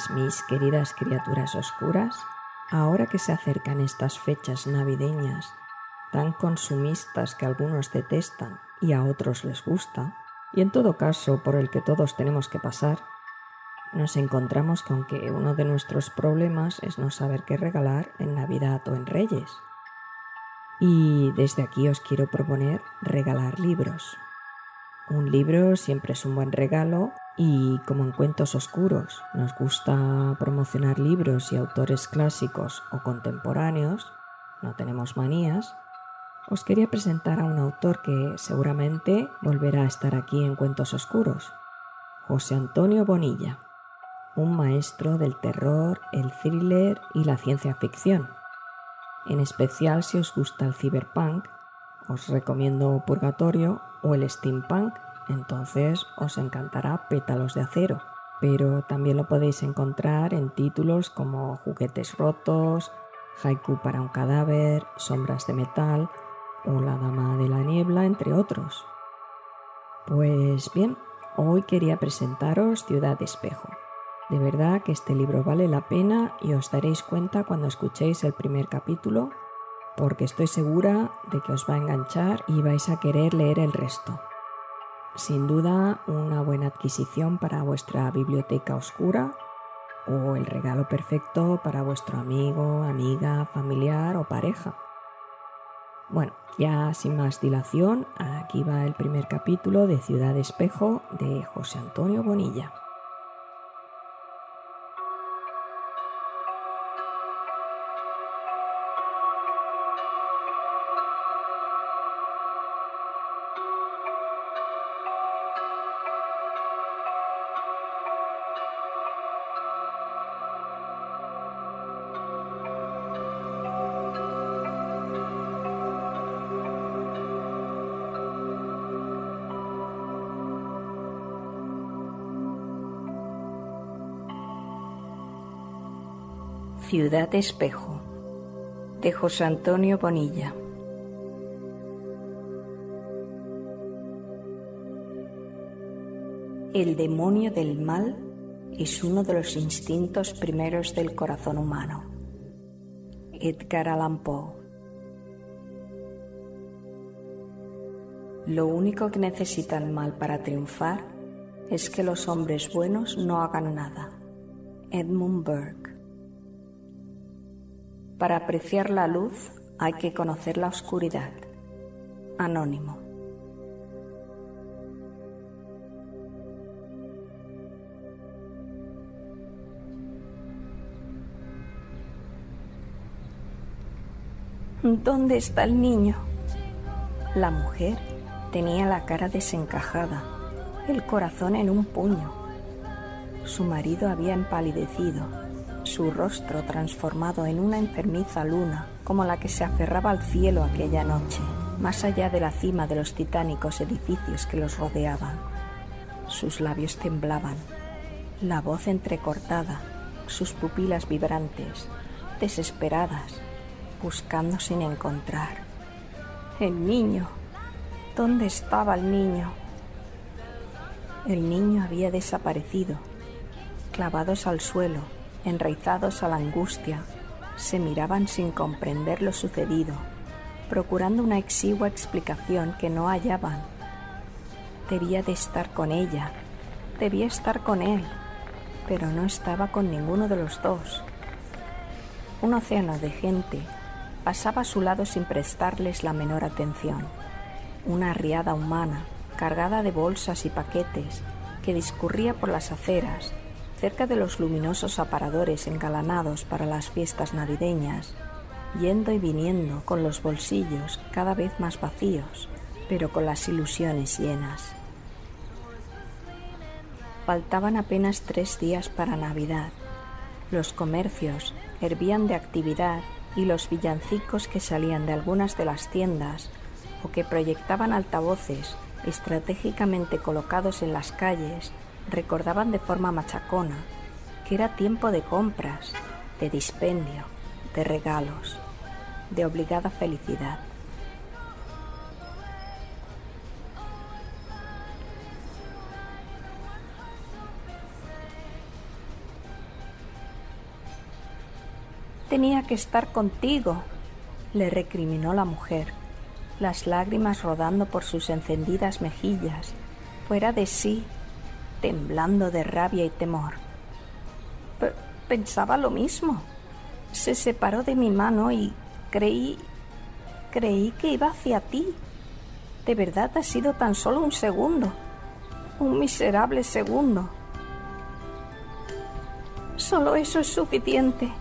Pues mis queridas criaturas oscuras, ahora que se acercan estas fechas navideñas, tan consumistas que algunos detestan y a otros les gusta, y en todo caso por el que todos tenemos que pasar, nos encontramos con que uno de nuestros problemas es no saber qué regalar en Navidad o en Reyes. Y desde aquí os quiero proponer regalar libros. Un libro siempre es un buen regalo y como en Cuentos Oscuros nos gusta promocionar libros y autores clásicos o contemporáneos, no tenemos manías, os quería presentar a un autor que seguramente volverá a estar aquí en Cuentos Oscuros, José Antonio Bonilla, un maestro del terror, el thriller y la ciencia ficción. En especial si os gusta el cyberpunk, os recomiendo Purgatorio o el steampunk, entonces os encantará Pétalos de Acero. Pero también lo podéis encontrar en títulos como Juguetes Rotos, Haiku para un Cadáver, Sombras de Metal o La Dama de la Niebla, entre otros. Pues bien, hoy quería presentaros Ciudad Espejo. De verdad que este libro vale la pena y os daréis cuenta cuando escuchéis el primer capítulo, porque estoy segura de que os va a enganchar y vais a querer leer el resto. Sin duda, una buena adquisición para vuestra biblioteca oscura o el regalo perfecto para vuestro amigo, amiga, familiar o pareja. Bueno, ya sin más dilación, aquí va el primer capítulo de Ciudad Espejo de José Antonio Bonilla. Ciudad Espejo, de José Antonio Bonilla. El demonio del mal es uno de los instintos primeros del corazón humano. Edgar Allan Poe. Lo único que necesita el mal para triunfar es que los hombres buenos no hagan nada. Edmund Burke. Para apreciar la luz hay que conocer la oscuridad. Anónimo. ¿Dónde está el niño? La mujer tenía la cara desencajada, el corazón en un puño. Su marido había empalidecido, su rostro transformado en una enfermiza luna como la que se aferraba al cielo aquella noche, más allá de la cima de los titánicos edificios que los rodeaban. Sus labios temblaban, la voz entrecortada, sus pupilas vibrantes, desesperadas, buscando sin encontrar. El niño. ¿Dónde estaba el niño? El niño había desaparecido. Clavados al suelo, enraizados a la angustia, se miraban sin comprender lo sucedido, procurando una exigua explicación que no hallaban. Debía de estar con ella, debía estar con él, pero no estaba con ninguno de los dos. Un océano de gente pasaba a su lado sin prestarles la menor atención. Una riada humana, cargada de bolsas y paquetes, que discurría por las aceras, cerca de los luminosos aparadores engalanados para las fiestas navideñas, yendo y viniendo con los bolsillos cada vez más vacíos, pero con las ilusiones llenas. Faltaban apenas 3 días para Navidad. Los comercios hervían de actividad y los villancicos que salían de algunas de las tiendas o que proyectaban altavoces estratégicamente colocados en las calles recordaban de forma machacona que era tiempo de compras, de dispendio, de regalos, de obligada felicidad. tenía que estar contigo?», le recriminó la mujer, las lágrimas rodando por sus encendidas mejillas, fuera de sí, temblando de rabia y temor. Pensaba lo mismo. Se separó de mi mano y creí que iba hacia ti. De verdad ha sido tan solo un segundo, un miserable segundo. Solo eso es suficiente.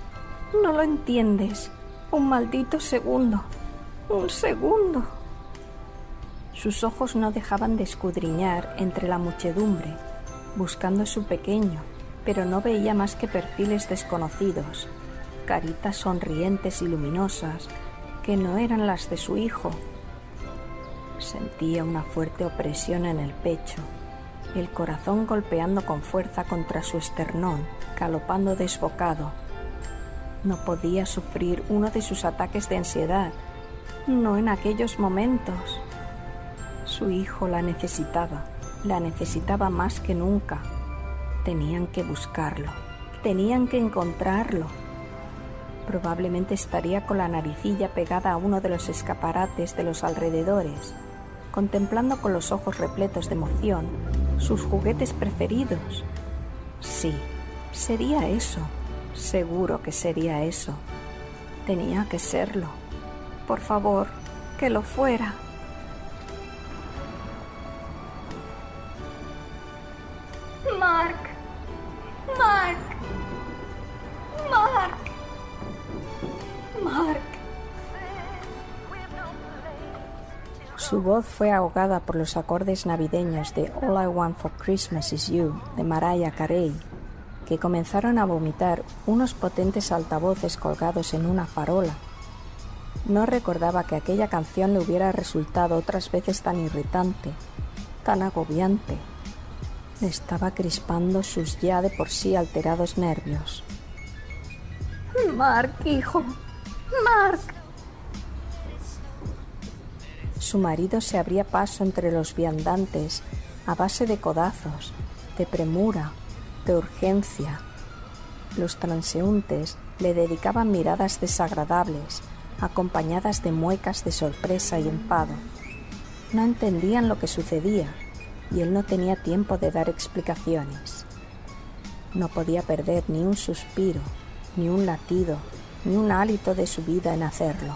No lo entiendes. Un maldito segundo. Un segundo. Sus ojos no dejaban de escudriñar entre la muchedumbre, buscando a su pequeño, pero no veía más que perfiles desconocidos, caritas sonrientes y luminosas que no eran las de su hijo. Sentía una fuerte opresión en el pecho, el corazón golpeando con fuerza contra su esternón, galopando desbocado. No podía sufrir uno de sus ataques de ansiedad, no en aquellos momentos. Su hijo la necesitaba más que nunca. Tenían que buscarlo, tenían que encontrarlo. Probablemente estaría con la naricilla pegada a uno de los escaparates de los alrededores, contemplando con los ojos repletos de emoción sus juguetes preferidos. Sí, sería eso, seguro que sería eso. Tenía que serlo. Por favor, que lo fuera. Mark. Mark. Mark. Mark. Su voz fue ahogada por los acordes navideños de All I Want for Christmas Is You de Mariah Carey, que comenzaron a vomitar unos potentes altavoces colgados en una farola. No recordaba que aquella canción le hubiera resultado otras veces tan irritante, tan agobiante. Le estaba crispando sus ya de por sí alterados nervios. Mark, hijo. Mark. Su marido se abría paso entre los viandantes a base de codazos, de premura, de urgencia. Los transeúntes le dedicaban miradas desagradables, acompañadas de muecas de sorpresa y enfado. No entendían lo que sucedía y él no tenía tiempo de dar explicaciones. No podía perder ni un suspiro, ni un latido, ni un hálito de su vida en hacerlo.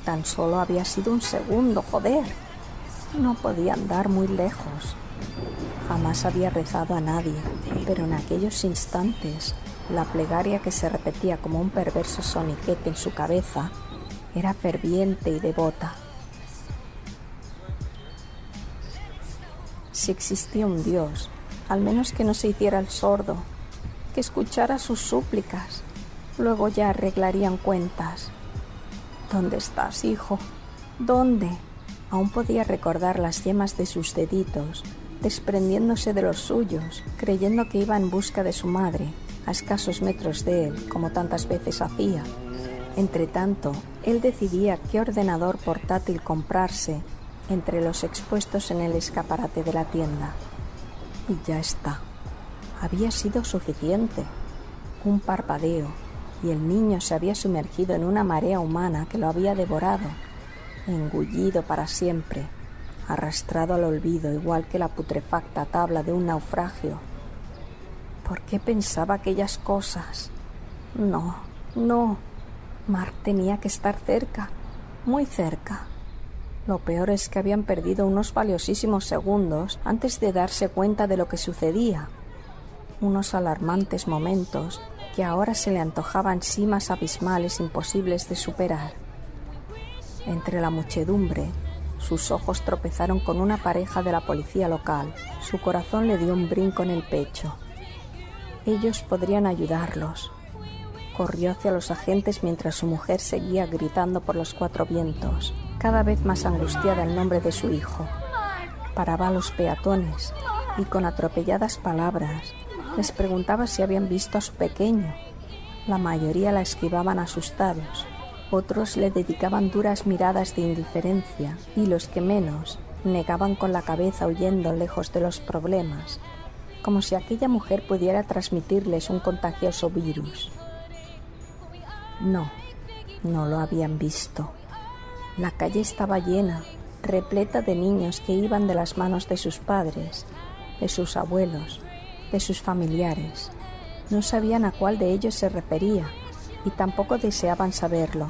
Tan solo había sido un segundo, joder. No podía andar muy lejos. Jamás había rezado a nadie, pero en aquellos instantes la plegaria que se repetía como un perverso soniquete en su cabeza era ferviente y devota. Si existía un Dios, al menos que no se hiciera el sordo, que escuchara sus súplicas, luego ya arreglarían cuentas. ¿Dónde estás, hijo? ¿Dónde? Aún podía recordar las yemas de sus deditos, desprendiéndose de los suyos, creyendo que iba en busca de su madre, a escasos metros de él, como tantas veces hacía. Entretanto, él decidía qué ordenador portátil comprarse entre los expuestos en el escaparate de la tienda. Y ya está. Había sido suficiente. Un parpadeo, y el niño se había sumergido en una marea humana que lo había devorado, engullido para siempre, arrastrado al olvido igual que la putrefacta tabla de un naufragio. ¿Por qué pensaba aquellas cosas? No, no. Mark tenía que estar cerca, muy cerca. Lo peor es que habían perdido unos valiosísimos segundos antes de darse cuenta de lo que sucedía. Unos alarmantes momentos que ahora se le antojaban cimas abismales imposibles de superar. Entre la muchedumbre, sus ojos tropezaron con una pareja de la policía local. Su corazón le dio un brinco en el pecho. Ellos podrían ayudarlos. Corrió hacia los agentes mientras su mujer seguía gritando por los cuatro vientos, cada vez más angustiada en nombre de su hijo. Paraba a los peatones y con atropelladas palabras les preguntaba si habían visto a su pequeño. La mayoría la esquivaban asustados, otros le dedicaban duras miradas de indiferencia y los que menos negaban con la cabeza huyendo lejos de los problemas, como si aquella mujer pudiera transmitirles un contagioso virus. No, no lo habían visto. La calle estaba llena, repleta de niños que iban de las manos de sus padres, de sus abuelos, de sus familiares. No sabían a cuál de ellos se refería y tampoco deseaban saberlo,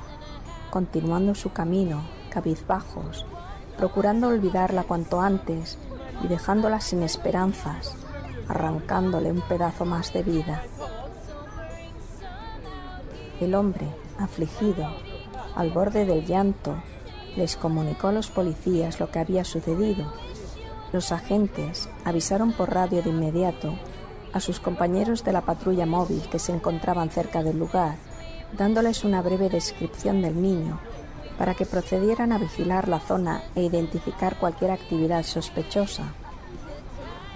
continuando su camino, cabizbajos, procurando olvidarla cuanto antes y dejándola sin esperanzas, arrancándole un pedazo más de vida. El hombre, afligido, al borde del llanto, les comunicó a los policías lo que había sucedido. Los agentes avisaron por radio de inmediato a sus compañeros de la patrulla móvil que se encontraban cerca del lugar, dándoles una breve descripción del niño para que procedieran a vigilar la zona e identificar cualquier actividad sospechosa.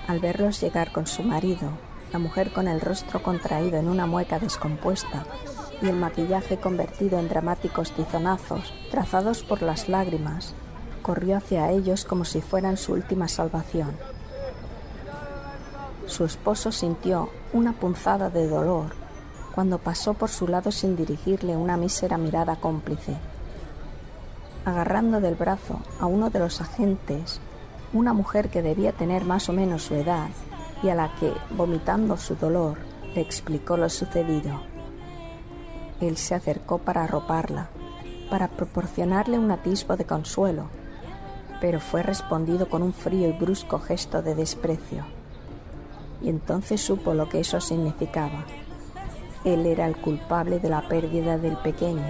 Al verlos llegar con su marido, la mujer con el rostro contraído en una mueca descompuesta y el maquillaje convertido en dramáticos tizonazos trazados por las lágrimas, corrió hacia ellos como si fueran su última salvación. Su esposo sintió una punzada de dolor cuando pasó por su lado sin dirigirle una mísera mirada cómplice. Agarrando del brazo a uno de los agentes, una mujer que debía tener más o menos su edad y a la que, vomitando su dolor, le explicó lo sucedido. Él se acercó para arroparla, para proporcionarle un atisbo de consuelo, pero fue respondido con un frío y brusco gesto de desprecio. Y entonces supo lo que eso significaba. Él era el culpable de la pérdida del pequeño.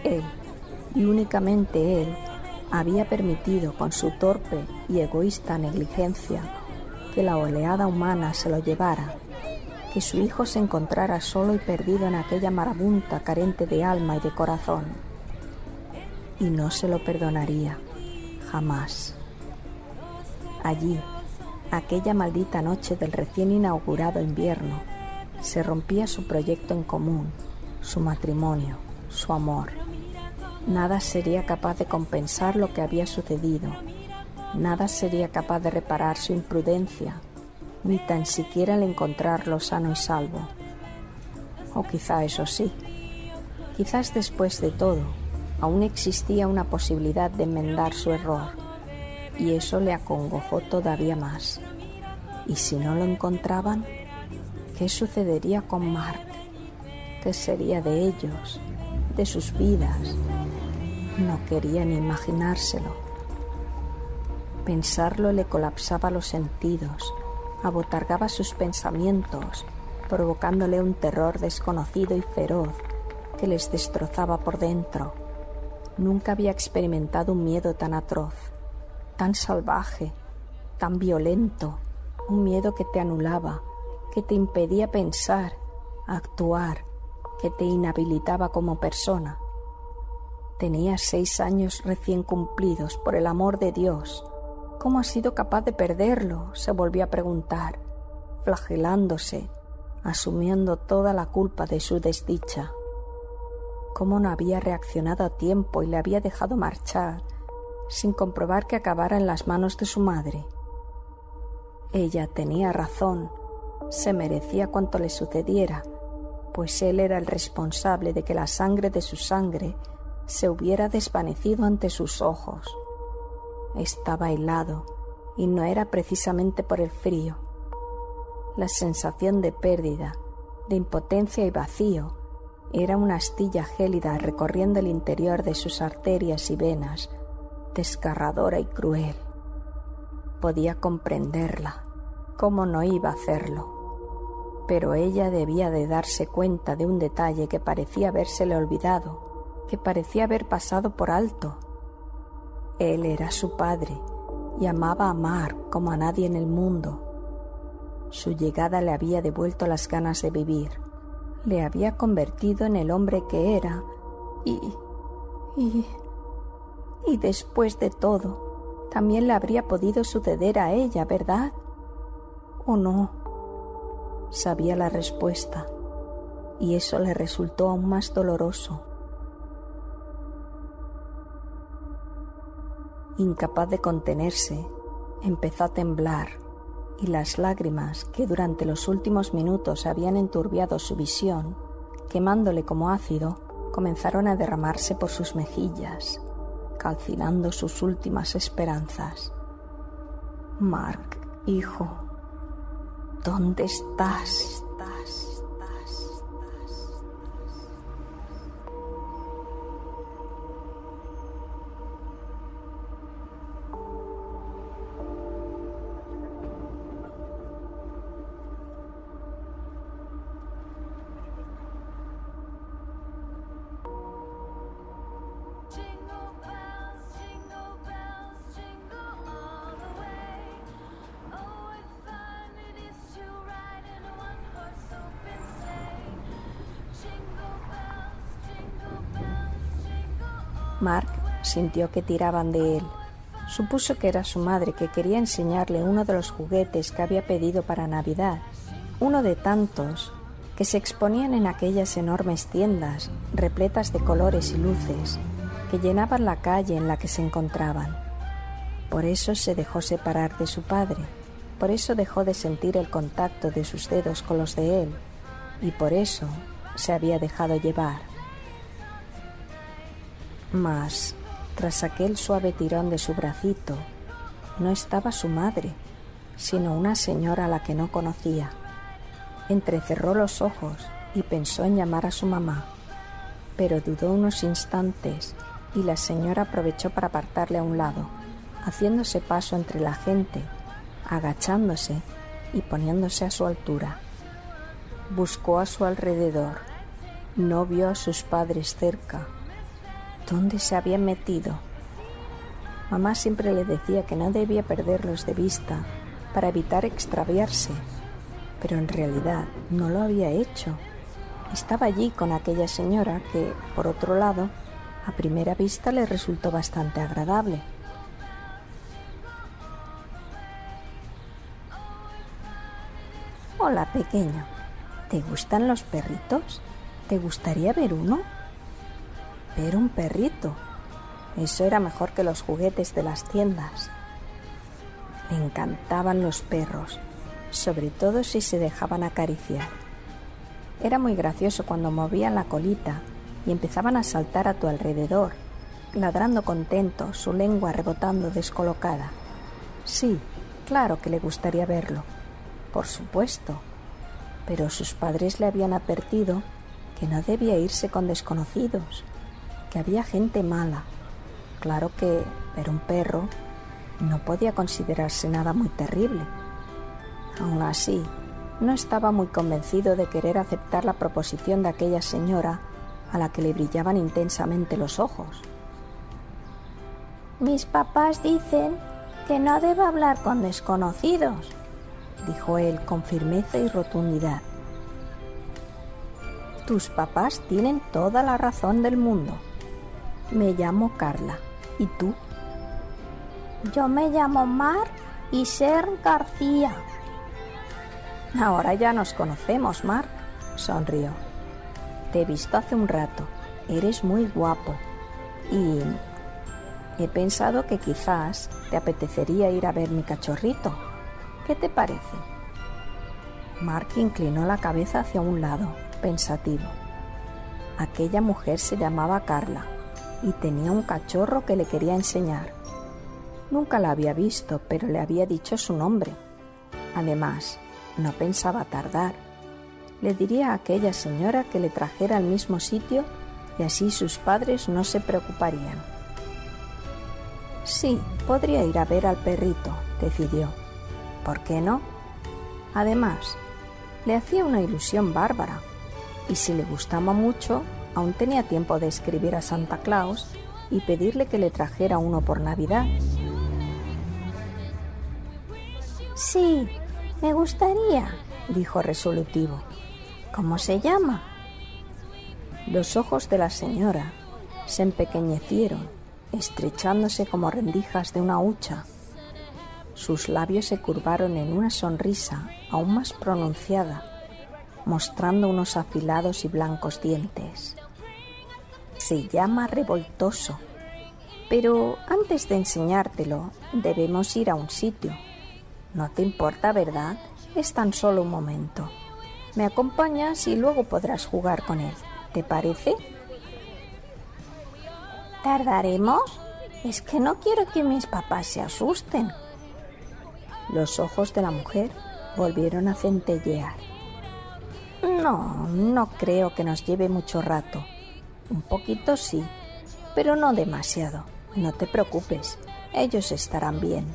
Él, y únicamente él, había permitido con su torpe y egoísta negligencia que la oleada humana se lo llevara, que su hijo se encontrara solo y perdido en aquella marabunta carente de alma y de corazón. Y no se lo perdonaría, jamás. Allí, aquella maldita noche del recién inaugurado invierno, se rompía su proyecto en común, su matrimonio, su amor. Nada sería capaz de compensar lo que había sucedido, nada sería capaz de reparar su imprudencia, ni tan siquiera el encontrarlo sano y salvo. O quizá eso sí, quizás después de todo, aún existía una posibilidad de enmendar su error, y eso le acongojó todavía más. ¿Y si no lo encontraban? ¿Qué sucedería con Mark? ¿Qué sería de ellos, de sus vidas? No quería ni imaginárselo. Pensarlo le colapsaba los sentidos, abotargaba sus pensamientos, provocándole un terror desconocido y feroz que les destrozaba por dentro. Nunca había experimentado un miedo tan atroz, tan salvaje, tan violento, un miedo que te anulaba, que te impedía pensar, actuar, que te inhabilitaba como persona. Tenía 6 años recién cumplidos, por el amor de Dios. ¿Cómo ha sido capaz de perderlo?, se volvió a preguntar, flagelándose, asumiendo toda la culpa de su desdicha. ¿Cómo no había reaccionado a tiempo y le había dejado marchar, sin comprobar que acabara en las manos de su madre? Ella tenía razón, se merecía cuanto le sucediera, pues él era el responsable de que la sangre de su sangre se hubiera desvanecido ante sus ojos. Estaba helado, y no era precisamente por el frío. La sensación de pérdida, de impotencia y vacío, era una astilla gélida recorriendo el interior de sus arterias y venas, desgarradora y cruel. Podía comprenderla, ¿cómo no iba a hacerlo? Pero ella debía de darse cuenta de un detalle que parecía habérsele olvidado, que parecía haber pasado por alto. Él era su padre y amaba a Mark como a nadie en el mundo. Su llegada le había devuelto las ganas de vivir, le había convertido en el hombre que era y después de todo, también le habría podido suceder a ella, ¿verdad? ¿O no? Sabía la respuesta, y eso le resultó aún más doloroso. Incapaz de contenerse, empezó a temblar, y las lágrimas que durante los últimos minutos habían enturbiado su visión quemándole como ácido, comenzaron a derramarse por sus mejillas, calcinando sus últimas esperanzas. Mark, hijo, ¿dónde estás? Mark sintió que tiraban de él. Supuso que era su madre, que quería enseñarle uno de los juguetes que había pedido para Navidad, uno de tantos que se exponían en aquellas enormes tiendas repletas de colores y luces que llenaban la calle en la que se encontraban. Por eso se dejó separar de su padre, por eso dejó de sentir el contacto de sus dedos con los de él, y por eso se había dejado llevar. Mas, tras aquel suave tirón de su bracito, no estaba su madre, sino una señora a la que no conocía. Entrecerró los ojos y pensó en llamar a su mamá, pero dudó unos instantes y la señora aprovechó para apartarle a un lado, haciéndose paso entre la gente, agachándose y poniéndose a su altura. Buscó a su alrededor, no vio a sus padres cerca. ¿Dónde se habían metido? Mamá siempre le decía que no debía perderlos de vista para evitar extraviarse, pero en realidad no lo había hecho. Estaba allí con aquella señora que, por otro lado, a primera vista le resultó bastante agradable. Hola, pequeño. ¿Te gustan los perritos? ¿Te gustaría ver uno? Ver un perrito. Eso era mejor que los juguetes de las tiendas. Le encantaban los perros, sobre todo si se dejaban acariciar. Era muy gracioso cuando movían la colita y empezaban a saltar a tu alrededor, ladrando contentos, su lengua rebotando descolocada. Sí, claro que le gustaría verlo, por supuesto, pero sus padres le habían advertido que no debía irse con desconocidos, que había gente mala. Claro que ver un perro no podía considerarse nada muy terrible. Aún así, no estaba muy convencido de querer aceptar la proposición de aquella señora a la que le brillaban intensamente los ojos. Mis papás dicen que no debo hablar con desconocidos, dijo él con firmeza y rotundidad. Tus papás tienen toda la razón del mundo. Me llamo Carla. ¿Y tú? Yo me llamo Mar Isern García. Ahora ya nos conocemos, Mark, sonrió. Te he visto hace un rato. Eres muy guapo. Y he pensado que quizás te apetecería ir a ver mi cachorrito. ¿Qué te parece? Mark inclinó la cabeza hacia un lado, pensativo. Aquella mujer se llamaba Carla y tenía un cachorro que le quería enseñar. Nunca la había visto, pero le había dicho su nombre. Además, no pensaba tardar. Le diría a aquella señora que le trajera al mismo sitio y así sus padres no se preocuparían. Sí, podría ir a ver al perrito, decidió. ¿Por qué no? Además, le hacía una ilusión bárbara, y si le gustaba mucho, aún tenía tiempo de escribir a Santa Claus y pedirle que le trajera uno por Navidad. Sí, me gustaría, dijo resolutivo. ¿Cómo se llama? Los ojos de la señora se empequeñecieron, estrechándose como rendijas de una hucha. Sus labios se curvaron en una sonrisa aún más pronunciada, mostrando unos afilados y blancos dientes. Se llama Revoltoso, pero antes de enseñártelo debemos ir a un sitio. No te importa, ¿verdad? Es tan solo un momento. Me acompañas y luego podrás jugar con él. ¿Te parece? ¿Tardaremos? Es que no quiero que mis papás se asusten. Los ojos de la mujer volvieron a centellear. No creo que nos lleve mucho rato. Un poquito sí, pero no demasiado. No te preocupes, ellos estarán bien.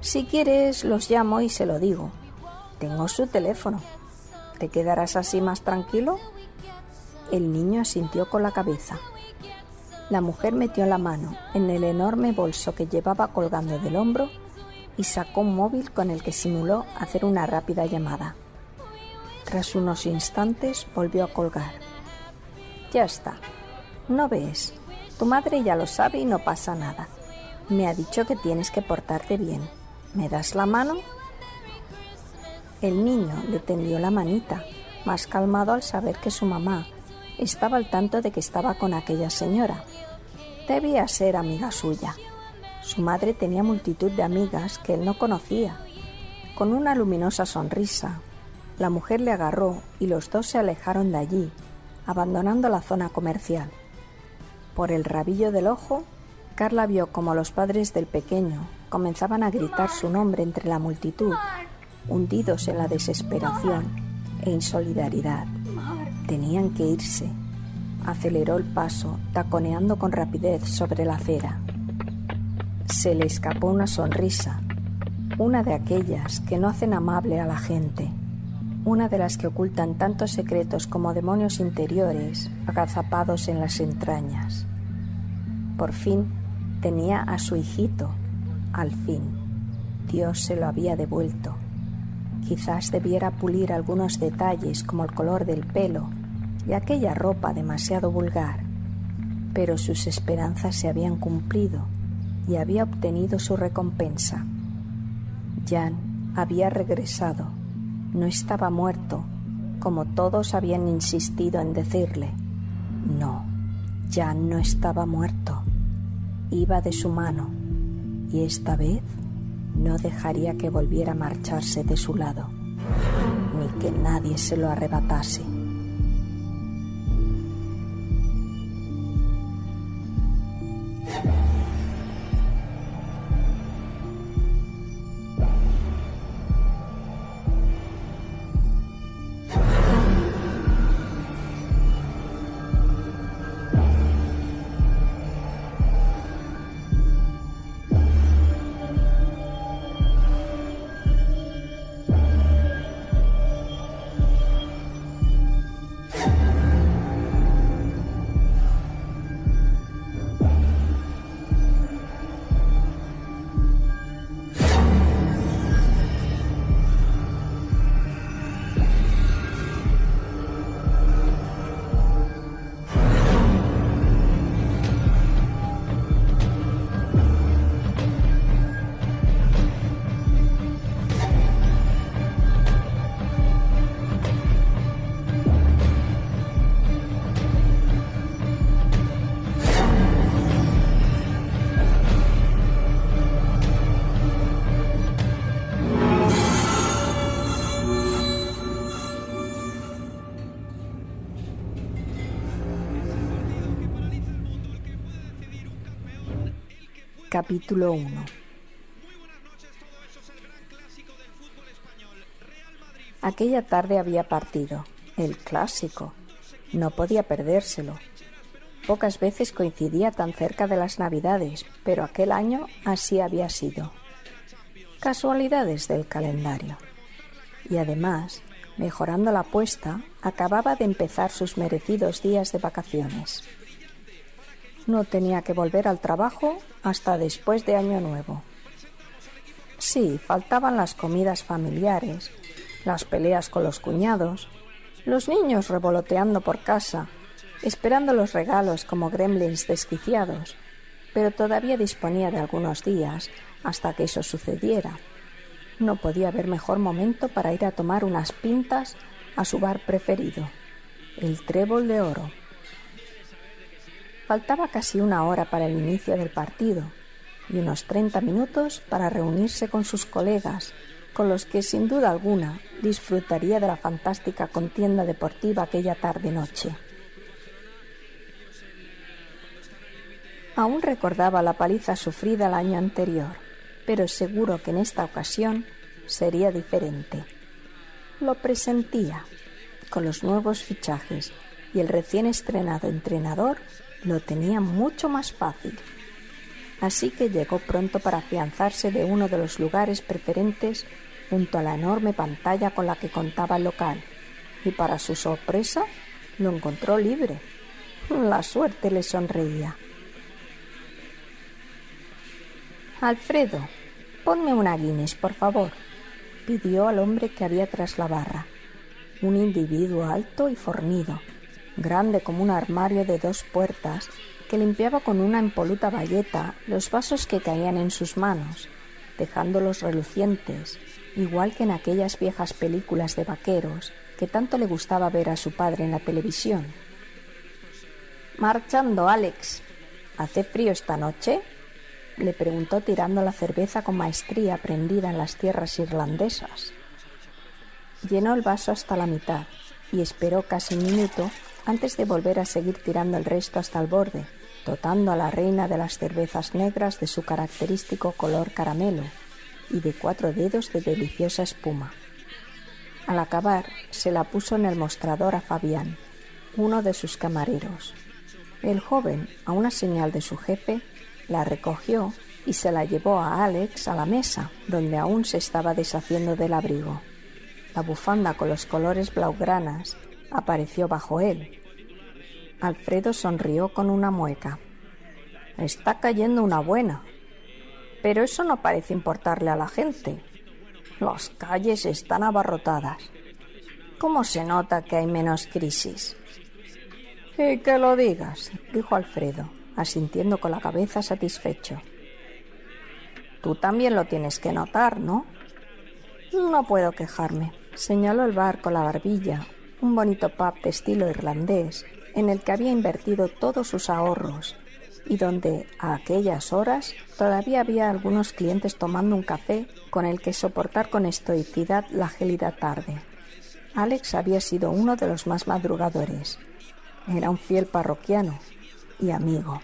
Si quieres, los llamo y se lo digo. Tengo su teléfono. ¿Te quedarás así más tranquilo? El niño asintió con la cabeza. La mujer metió la mano en el enorme bolso que llevaba colgando del hombro y sacó un móvil con el que simuló hacer una rápida llamada. Tras unos instantes volvió a colgar. Ya está. ¿No ves? Tu madre ya lo sabe y no pasa nada. Me ha dicho que tienes que portarte bien. ¿Me das la mano? El niño le tendió la manita, más calmado al saber que su mamá estaba al tanto de que estaba con aquella señora. Debía ser amiga suya. Su madre tenía multitud de amigas que él no conocía. Con una luminosa sonrisa, la mujer le agarró y los dos se alejaron de allí, abandonando la zona comercial. Por el rabillo del ojo, Carla vio como los padres del pequeño comenzaban a gritar su nombre entre la multitud, hundidos en la desesperación e insolidaridad. Tenían que irse. Aceleró el paso, taconeando con rapidez sobre la acera. Se le escapó una sonrisa, una de aquellas que no hacen amable a la gente, una de las que ocultan tantos secretos como demonios interiores agazapados en las entrañas. Por fin tenía a su hijito, al fin. Dios se lo había devuelto. Quizás debiera pulir algunos detalles como el color del pelo y aquella ropa demasiado vulgar, pero sus esperanzas se habían cumplido y había obtenido su recompensa. Jan había regresado, no estaba muerto, como todos habían insistido en decirle. No, Jan no estaba muerto, iba de su mano, y esta vez no dejaría que volviera a marcharse de su lado, ni que nadie se lo arrebatase. Capítulo 1. Aquella tarde había partido, el clásico. No podía perdérselo. Pocas veces coincidía tan cerca de las Navidades, pero aquel año así había sido. Casualidades del calendario. Y además, mejorando la apuesta, acababa de empezar sus merecidos días de vacaciones. No tenía que volver al trabajo hasta después de Año Nuevo. Sí, faltaban las comidas familiares, las peleas con los cuñados, los niños revoloteando por casa, esperando los regalos como gremlins desquiciados, pero todavía disponía de algunos días hasta que eso sucediera. No podía haber mejor momento para ir a tomar unas pintas a su bar preferido, el Trébol de Oro. Faltaba casi una hora para el inicio del partido y unos 30 minutos para reunirse con sus colegas, con los que sin duda alguna disfrutaría de la fantástica contienda deportiva aquella tarde-noche. Aún recordaba la paliza sufrida el año anterior, pero seguro que en esta ocasión sería diferente. Lo presentía. Con los nuevos fichajes y el recién estrenado entrenador, lo tenía mucho más fácil. Así que llegó pronto para afianzarse de uno de los lugares preferentes junto a la enorme pantalla con la que contaba el local, y para su sorpresa lo encontró libre. La suerte le sonreía. «Alfredo, ponme una Guinness, por favor», pidió al hombre que había tras la barra, un individuo alto y fornido, grande como un armario de 2 puertas, que limpiaba con una impoluta bayeta los vasos que caían en sus manos, dejándolos relucientes, igual que en aquellas viejas películas de vaqueros que tanto le gustaba ver a su padre en la televisión. «Marchando, Alex. ¿Hace frío esta noche?», le preguntó tirando la cerveza con maestría aprendida en las tierras irlandesas. Llenó el vaso hasta la mitad y esperó casi un minuto antes de volver a seguir tirando el resto hasta el borde, dotando a la reina de las cervezas negras de su característico color caramelo y de 4 dedos de deliciosa espuma. Al acabar, se la puso en el mostrador a Fabián, uno de sus camareros. El joven, a una señal de su jefe, la recogió y se la llevó a Alex a la mesa, donde aún se estaba deshaciendo del abrigo. La bufanda con los colores blaugranas apareció bajo él. Alfredo sonrió con una mueca. «Está cayendo una buena. Pero eso no parece importarle a la gente. Las calles están abarrotadas. ¿Cómo se nota que hay menos crisis?» «Y que lo digas», dijo Alfredo, asintiendo con la cabeza satisfecho. «Tú también lo tienes que notar, ¿no?» «No puedo quejarme», señaló el bar con la barbilla, un bonito pub de estilo irlandés en el que había invertido todos sus ahorros y donde, a aquellas horas, todavía había algunos clientes tomando un café con el que soportar con estoicidad la gélida tarde. Alex había sido uno de los más madrugadores. Era un fiel parroquiano y amigo.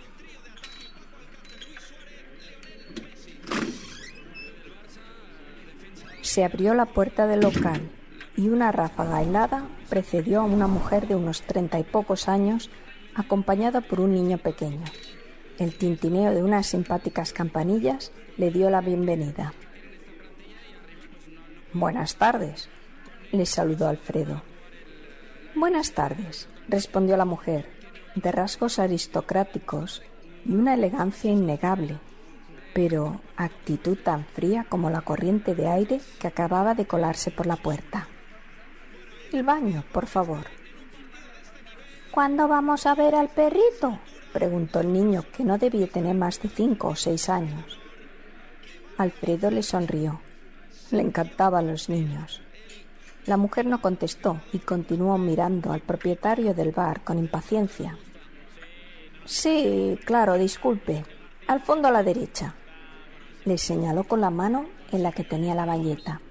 Se abrió la puerta del local y una ráfaga helada precedió a una mujer de unos 30 y pocos años, acompañada por un niño pequeño. El tintineo de unas simpáticas campanillas le dio la bienvenida. «Buenas tardes», le saludó Alfredo. «Buenas tardes», respondió la mujer, de rasgos aristocráticos y una elegancia innegable, pero actitud tan fría como la corriente de aire que acababa de colarse por la puerta. «El baño, por favor». ¿Cuándo vamos a ver al perrito?, preguntó el niño, que no debía tener más de 5 o 6 años. Alfredo le sonrió. Le encantaban los niños. La mujer no contestó y continuó mirando al propietario del bar con impaciencia. «Sí, claro, disculpe. Al fondo a la derecha», le señaló con la mano en la que tenía la bayeta.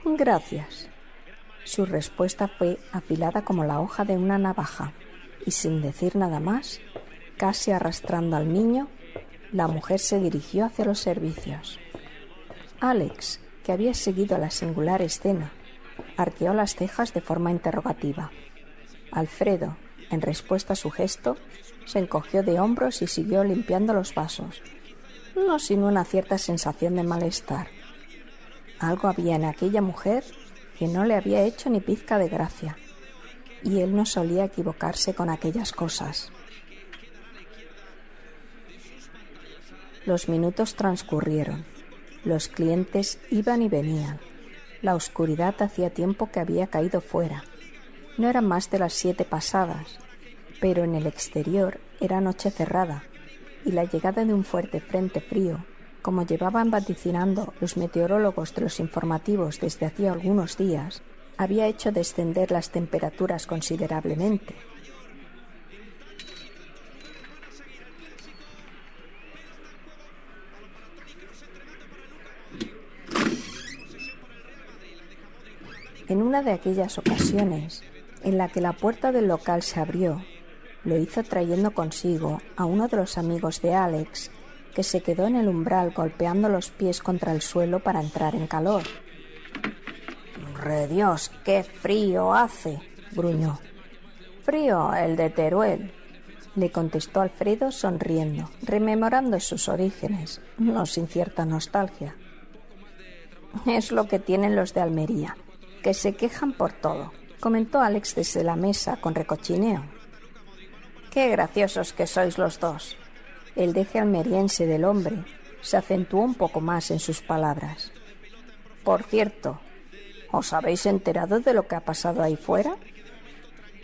«Gracias». Su respuesta fue afilada como la hoja de una navaja, y sin decir nada más, casi arrastrando al niño, la mujer se dirigió hacia los servicios. Alex, que había seguido la singular escena, arqueó las cejas de forma interrogativa. Alfredo, en respuesta a su gesto, se encogió de hombros y siguió limpiando los vasos, no sin una cierta sensación de malestar. Algo había en aquella mujer que no le había hecho ni pizca de gracia, y él no solía equivocarse con aquellas cosas. Los minutos transcurrieron. Los clientes iban y venían. La oscuridad hacía tiempo que había caído fuera. No eran más de las 7 pasadas, pero en el exterior era noche cerrada, y la llegada de un fuerte frente frío, como llevaban vaticinando los meteorólogos de los informativos desde hacía algunos días, había hecho descender las temperaturas considerablemente. En una de aquellas ocasiones en la que la puerta del local se abrió, lo hizo trayendo consigo a uno de los amigos de Alex, que se quedó en el umbral golpeando los pies contra el suelo para entrar en calor. «¡Redios, qué frío hace!», gruñó. «Frío el de Teruel», le contestó Alfredo sonriendo, rememorando sus orígenes, no sin cierta nostalgia. «Es lo que tienen los de Almería, que se quejan por todo», comentó Alex desde la mesa con recochineo. «Qué graciosos que sois los dos». El deje almeriense del hombre se acentuó un poco más en sus palabras. «Por cierto, ¿os habéis enterado de lo que ha pasado ahí fuera?».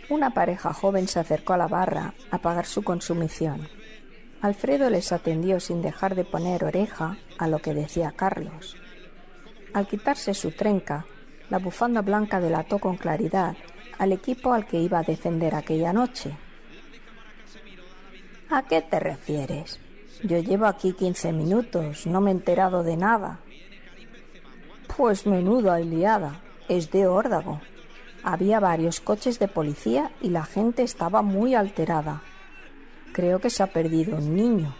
Una pareja joven se acercó a la barra a pagar su consumición. Alfredo les atendió sin dejar de poner oreja a lo que decía Carlos. Al quitarse su trenca, la bufanda blanca delató con claridad al equipo al que iba a defender aquella noche. «¿A qué te refieres? Yo llevo aquí 15 minutos, no me he enterado de nada». «Pues menuda liada, es de órdago. Había varios coches de policía y la gente estaba muy alterada. Creo que se ha perdido un niño.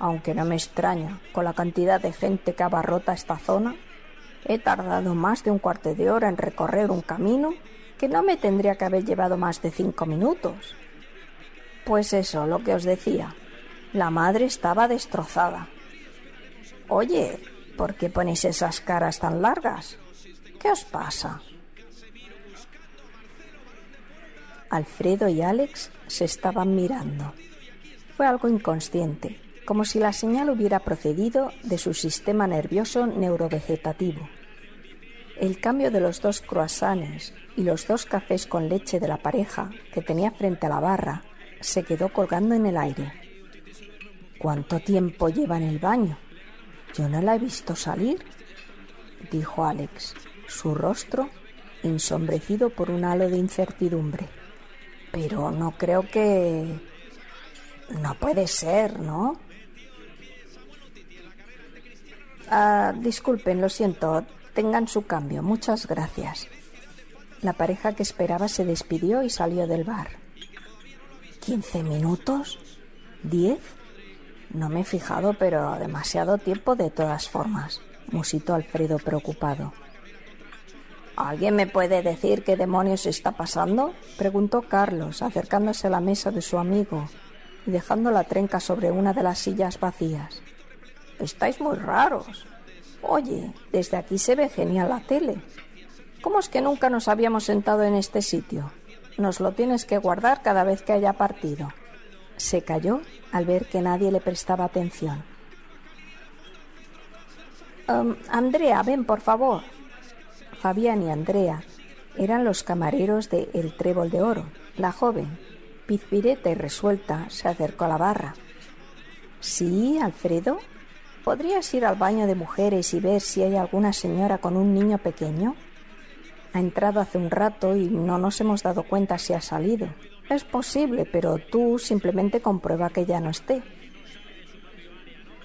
Aunque no me extraña, con la cantidad de gente que abarrota esta zona, he tardado más de un cuarto de hora en recorrer un camino que no me tendría que haber llevado más de 5 minutos. Pues eso, lo que os decía. La madre estaba destrozada. Oye, ¿por qué ponéis esas caras tan largas? ¿Qué os pasa?». Alfredo y Alex se estaban mirando. Fue algo inconsciente, como si la señal hubiera procedido de su sistema nervioso neurovegetativo. El cambio de los 2 croissants y los 2 cafés con leche de la pareja que tenía frente a la barra se quedó colgando en el aire. «¿Cuánto tiempo lleva en el baño? Yo no la he visto salir», dijo Alex, su rostro ensombrecido por un halo de incertidumbre. «Pero no creo que... No puede ser, ¿no?». Disculpen, lo siento, tengan su cambio, muchas gracias». La pareja que esperaba se despidió y salió del bar. «¿15 minutos? ¿10? No me he fijado, pero demasiado tiempo de todas formas», musitó Alfredo preocupado. «¿Alguien me puede decir qué demonios está pasando?», preguntó Carlos, acercándose a la mesa de su amigo y dejando la trenca sobre una de las sillas vacías. «Estáis muy raros. Oye, desde aquí se ve genial la tele. ¿Cómo es que nunca nos habíamos sentado en este sitio? Nos lo tienes que guardar cada vez que haya partido». Se calló al ver que nadie le prestaba atención. «Andrea, ven, por favor». Fabián y Andrea eran los camareros de El Trébol de Oro. La joven, pizpireta y resuelta, se acercó a la barra. «¿Sí, Alfredo? ¿Podrías ir al baño de mujeres y ver si hay alguna señora con un niño pequeño? Ha entrado hace un rato y no nos hemos dado cuenta si ha salido. Es posible, pero tú simplemente comprueba que ya no esté».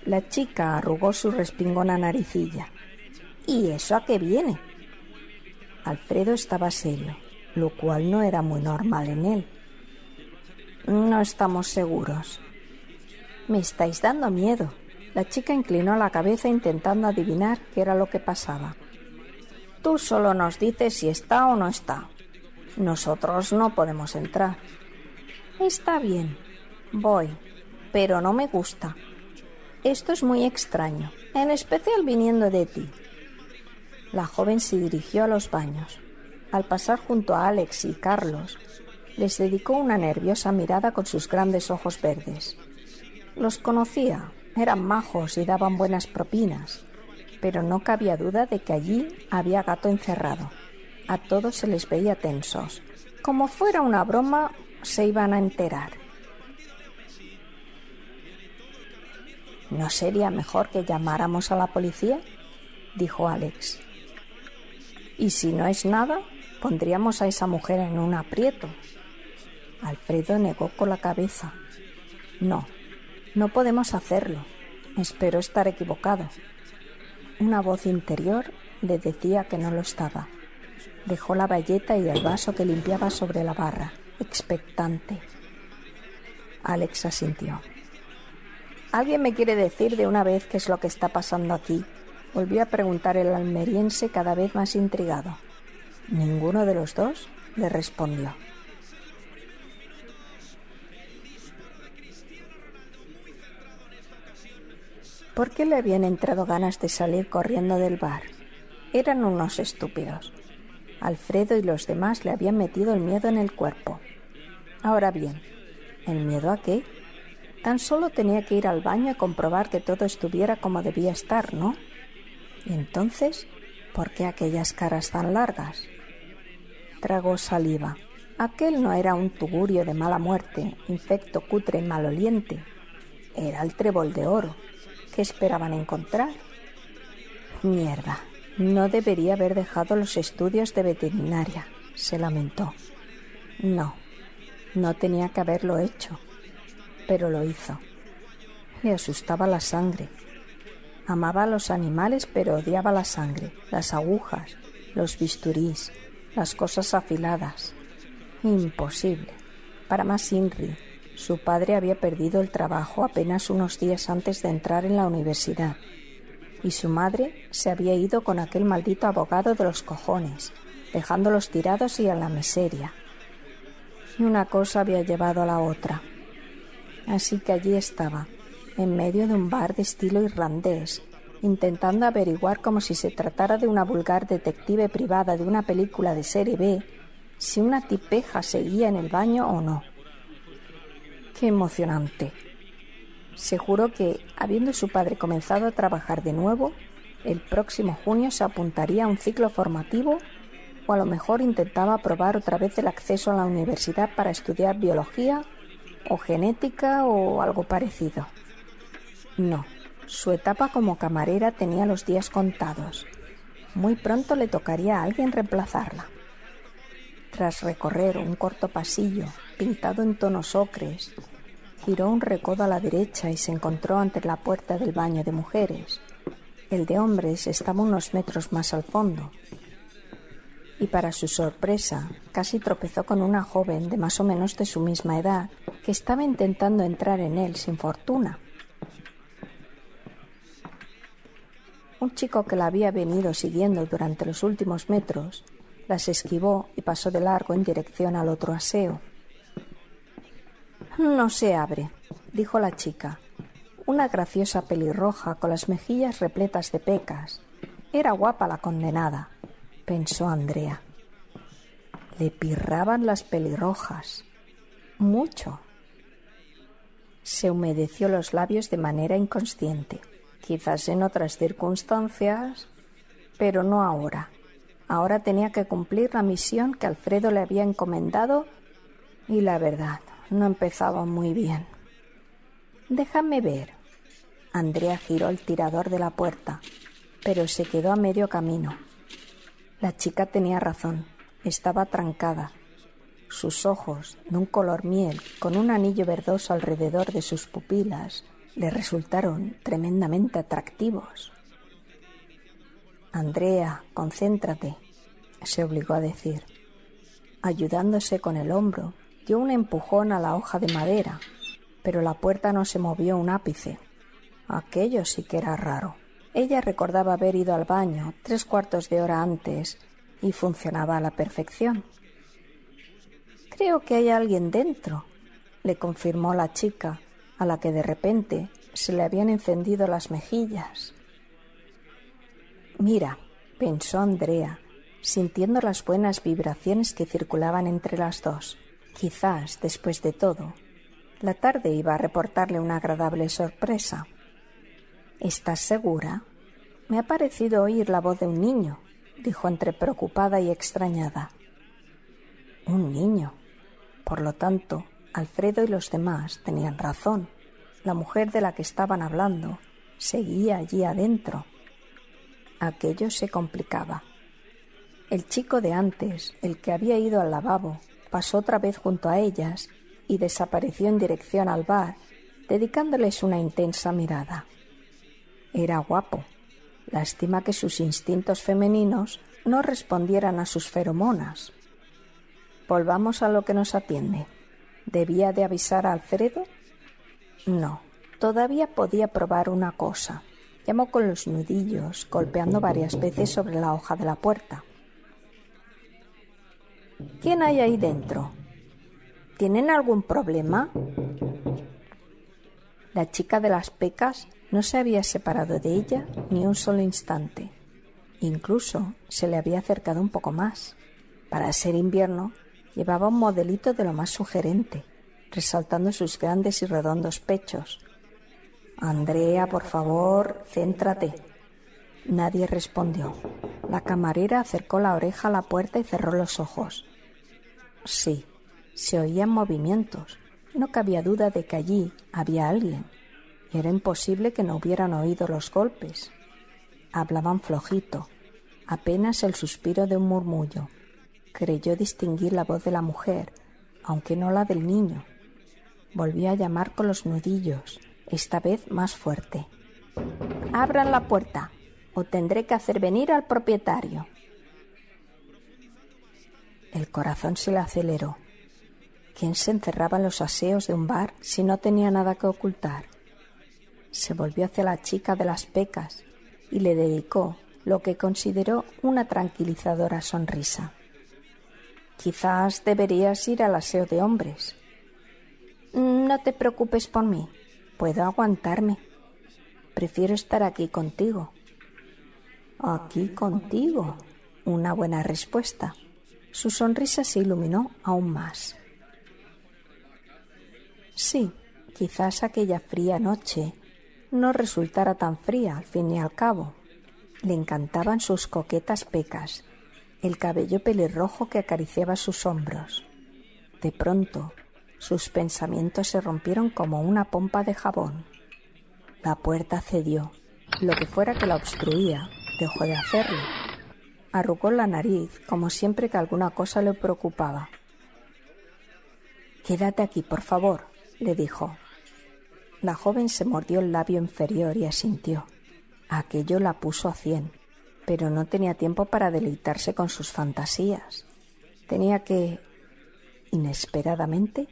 La chica arrugó su respingona naricilla. «¿Y eso a qué viene?». Alfredo estaba serio, lo cual no era muy normal en él. «No estamos seguros». «Me estáis dando miedo». La chica inclinó la cabeza intentando adivinar qué era lo que pasaba. «Tú solo nos dices si está o no está. Nosotros no podemos entrar». «Está bien, voy, pero no me gusta. Esto es muy extraño, en especial viniendo de ti». La joven se dirigió a los baños. Al pasar junto a Alex y Carlos, les dedicó una nerviosa mirada con sus grandes ojos verdes. Los conocía, eran majos y daban buenas propinas, pero no cabía duda de que allí había gato encerrado. A todos se les veía tensos. Como fuera una broma, se iban a enterar. «¿No sería mejor que llamáramos a la policía?», dijo Alex. «Y si no es nada, pondríamos a esa mujer en un aprieto». Alfredo negó con la cabeza. «No, no podemos hacerlo. Espero estar equivocado». Una voz interior le decía que no lo estaba. Dejó la bayeta y el vaso que limpiaba sobre la barra, expectante. Alex asintió. «¿Alguien me quiere decir de una vez qué es lo que está pasando aquí?», volvió a preguntar el almeriense cada vez más intrigado. Ninguno de los dos le respondió. ¿Por qué le habían entrado ganas de salir corriendo del bar? Eran unos estúpidos. Alfredo y los demás le habían metido el miedo en el cuerpo. Ahora bien, ¿el miedo a qué? Tan solo tenía que ir al baño y comprobar que todo estuviera como debía estar, ¿no? Y entonces, ¿por qué aquellas caras tan largas? Tragó saliva. Aquel no era un tugurio de mala muerte, infecto cutre y maloliente. Era el trébol de oro. ¿Qué esperaban encontrar? Mierda, no debería haber dejado los estudios de veterinaria, se lamentó. No tenía que haberlo hecho, pero lo hizo. Le asustaba la sangre. Amaba a los animales, pero odiaba la sangre, las agujas, los bisturís, las cosas afiladas. Imposible. Para más Inri, su padre había perdido el trabajo apenas unos días antes de entrar en la universidad, y su madre se había ido con aquel maldito abogado de los cojones, dejándolos tirados y a la miseria. Y una cosa había llevado a la otra. Así que allí estaba, en medio de un bar de estilo irlandés, intentando averiguar, como si se tratara de una vulgar detective privada de una película de serie B, si una tipeja seguía en el baño o no. ¡Qué emocionante! Se juró que, habiendo su padre comenzado a trabajar de nuevo, el próximo junio se apuntaría a un ciclo formativo, o a lo mejor intentaba probar otra vez el acceso a la universidad para estudiar biología o genética o algo parecido. No, su etapa como camarera tenía los días contados. Muy pronto le tocaría a alguien reemplazarla. Tras recorrer un corto pasillo pintado en tonos ocres, giró un recodo a la derecha y se encontró ante la puerta del baño de mujeres. El de hombres estaba unos metros más al fondo. Y para su sorpresa, casi tropezó con una joven de más o menos de su misma edad, que estaba intentando entrar en él sin fortuna. Un chico que la había venido siguiendo durante los últimos metros, las esquivó y pasó de largo en dirección al otro aseo. «No se abre», dijo la chica, una graciosa pelirroja con las mejillas repletas de pecas. Era guapa la condenada, pensó Andrea. Le pirraban las pelirrojas. Mucho. Se humedeció los labios de manera inconsciente. Quizás en otras circunstancias, pero no ahora. Ahora tenía que cumplir la misión que Alfredo le había encomendado y la verdad, no empezaba muy bien. «Déjame ver». Andrea giró el tirador de la puerta, pero se quedó a medio camino. La chica tenía razón, estaba trancada. Sus ojos, de un color miel, con un anillo verdoso alrededor de sus pupilas, le resultaron tremendamente atractivos. «Andrea, concéntrate», se obligó a decir. Ayudándose con el hombro, dio un empujón a la hoja de madera, pero la puerta no se movió un ápice. Aquello sí que era raro. Ella recordaba haber ido al baño 3/4 de hora antes y funcionaba a la perfección. «Creo que hay alguien dentro», le confirmó la chica, a la que de repente se le habían encendido las mejillas. «Mira», pensó Andrea, sintiendo las buenas vibraciones que circulaban entre las dos. Quizás, después de todo, la tarde iba a reportarle una agradable sorpresa. «¿Estás segura? Me ha parecido oír la voz de un niño», dijo entre preocupada y extrañada. Un niño. Por lo tanto, Alfredo y los demás tenían razón. La mujer de la que estaban hablando seguía allí adentro. Aquello se complicaba. El chico de antes, el que había ido al lavabo, pasó otra vez junto a ellas y desapareció en dirección al bar, dedicándoles una intensa mirada. Era guapo. Lástima que sus instintos femeninos no respondieran a sus feromonas. Volvamos a lo que nos atiende. ¿Debía de avisar a Alfredo? No, todavía podía probar una cosa. Llamó con los nudillos, golpeando varias veces sobre la hoja de la puerta. ¿Quién hay ahí dentro? ¿Tienen algún problema? La chica de las pecas no se había separado de ella ni un solo instante. Incluso se le había acercado un poco más. Para ser invierno, llevaba un modelito de lo más sugerente, resaltando sus grandes y redondos pechos. «Andrea, por favor, céntrate». Nadie respondió. La camarera acercó la oreja a la puerta y cerró los ojos. Sí, se oían movimientos. No cabía duda de que allí había alguien, y era imposible que no hubieran oído los golpes. Hablaban flojito, apenas el suspiro de un murmullo. Creyó distinguir la voz de la mujer, aunque no la del niño. Volvió a llamar con los nudillos, esta vez más fuerte. «Abran la puerta, o tendré que hacer venir al propietario». El corazón se le aceleró. ¿Quién se encerraba en los aseos de un bar si no tenía nada que ocultar? Se volvió hacia la chica de las pecas y le dedicó lo que consideró una tranquilizadora sonrisa. «Quizás deberías ir al aseo de hombres». «No te preocupes por mí. Puedo aguantarme. Prefiero estar aquí contigo». «¿Aquí contigo?» Una buena respuesta. Su sonrisa se iluminó aún más. Sí, quizás aquella fría noche no resultara tan fría al fin y al cabo. Le encantaban sus coquetas pecas, el cabello pelirrojo que acariciaba sus hombros. De pronto, sus pensamientos se rompieron como una pompa de jabón. La puerta cedió. Lo que fuera que la obstruía, dejó de hacerlo. Arrugó la nariz, como siempre que alguna cosa le preocupaba. «Quédate aquí, por favor», le dijo. La joven se mordió el labio inferior y asintió. Aquello la puso a 100, pero no tenía tiempo para deleitarse con sus fantasías. Tenía que... Inesperadamente,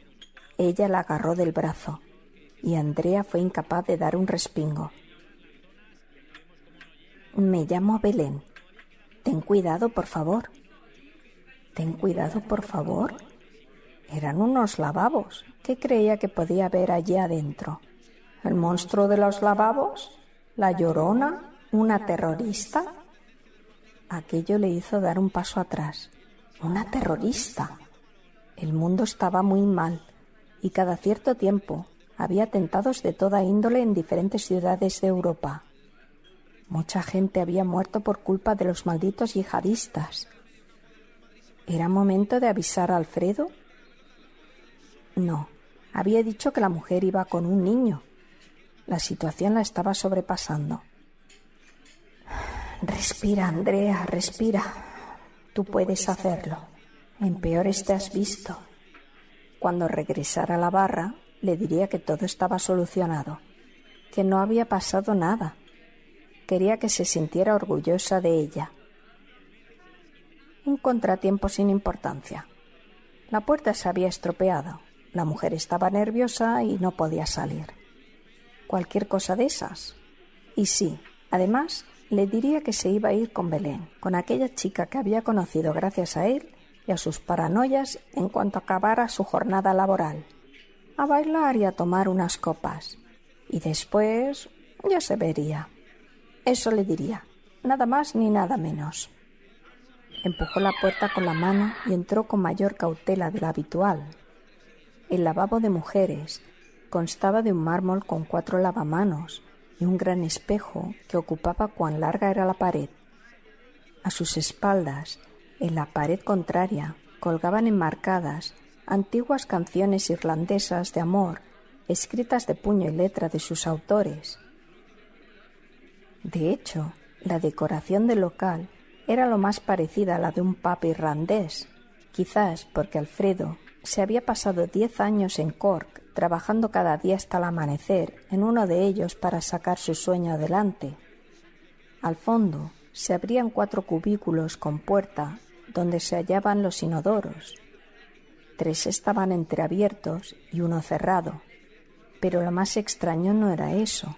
ella la agarró del brazo y Andrea fue incapaz de dar un respingo. «Me llamo Belén. Ten cuidado, por favor». «¿Ten cuidado, por favor?» Eran unos lavabos. ¿Qué creía que podía haber allí adentro? ¿El monstruo de los lavabos? ¿La Llorona? ¿Una terrorista? Aquello le hizo dar un paso atrás. ¿Una terrorista? El mundo estaba muy mal y cada cierto tiempo había atentados de toda índole en diferentes ciudades de Europa. Mucha gente había muerto por culpa de los malditos yihadistas. ¿Era momento de avisar a Alfredo? No, había dicho que la mujer iba con un niño. La situación la estaba sobrepasando. «Respira, Andrea, respira. Tú puedes hacerlo. En peores te has visto». Cuando regresara a la barra, le diría que todo estaba solucionado, que no había pasado nada. Quería que se sintiera orgullosa de ella. Un contratiempo sin importancia. La puerta se había estropeado. La mujer estaba nerviosa y no podía salir. Cualquier cosa de esas. Y sí, además, le diría que se iba a ir con Belén, con aquella chica que había conocido gracias a él y a sus paranoias en cuanto acabara su jornada laboral. A bailar y a tomar unas copas. Y después ya se vería. Eso le diría, nada más ni nada menos. Empujó la puerta con la mano y entró con mayor cautela de la habitual. El lavabo de mujeres constaba de un mármol con 4 lavamanos y un gran espejo que ocupaba cuán larga era la pared. A sus espaldas, en la pared contraria, colgaban enmarcadas antiguas canciones irlandesas de amor, escritas de puño y letra de sus autores. De hecho, la decoración del local era lo más parecida a la de un pub irlandés, quizás porque Alfredo se había pasado 10 años en Cork trabajando cada día hasta el amanecer en uno de ellos para sacar su sueño adelante. Al fondo se abrían 4 cubículos con puerta donde se hallaban los inodoros. 3 estaban entreabiertos y 1 cerrado, pero lo más extraño no era eso.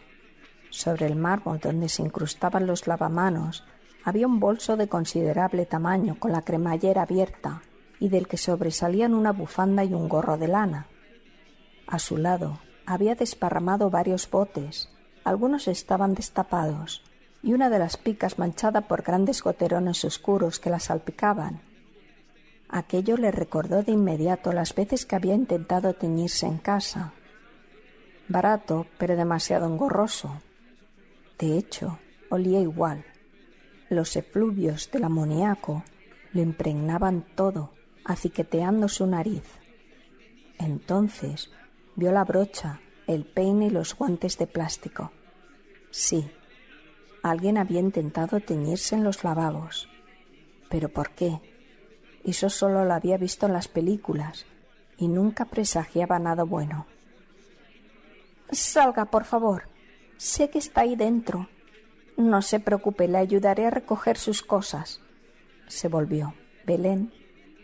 Sobre el mármol donde se incrustaban los lavamanos había un bolso de considerable tamaño con la cremallera abierta y del que sobresalían una bufanda y un gorro de lana. A su lado había desparramado varios botes, algunos estaban destapados, y una de las picas manchada por grandes goterones oscuros que la salpicaban. Aquello le recordó de inmediato las veces que había intentado teñirse en casa. Barato, pero demasiado engorroso. De hecho, olía igual. Los efluvios del amoníaco lo impregnaban todo, aciqueteando su nariz. Entonces vio la brocha, el peine y los guantes de plástico. Sí, alguien había intentado teñirse en los lavabos. ¿Pero por qué? Eso solo lo había visto en las películas y nunca presagiaba nada bueno. Salga, por favor. Sé que está ahí dentro. No se preocupe, le ayudaré a recoger sus cosas. Se volvió. Belén,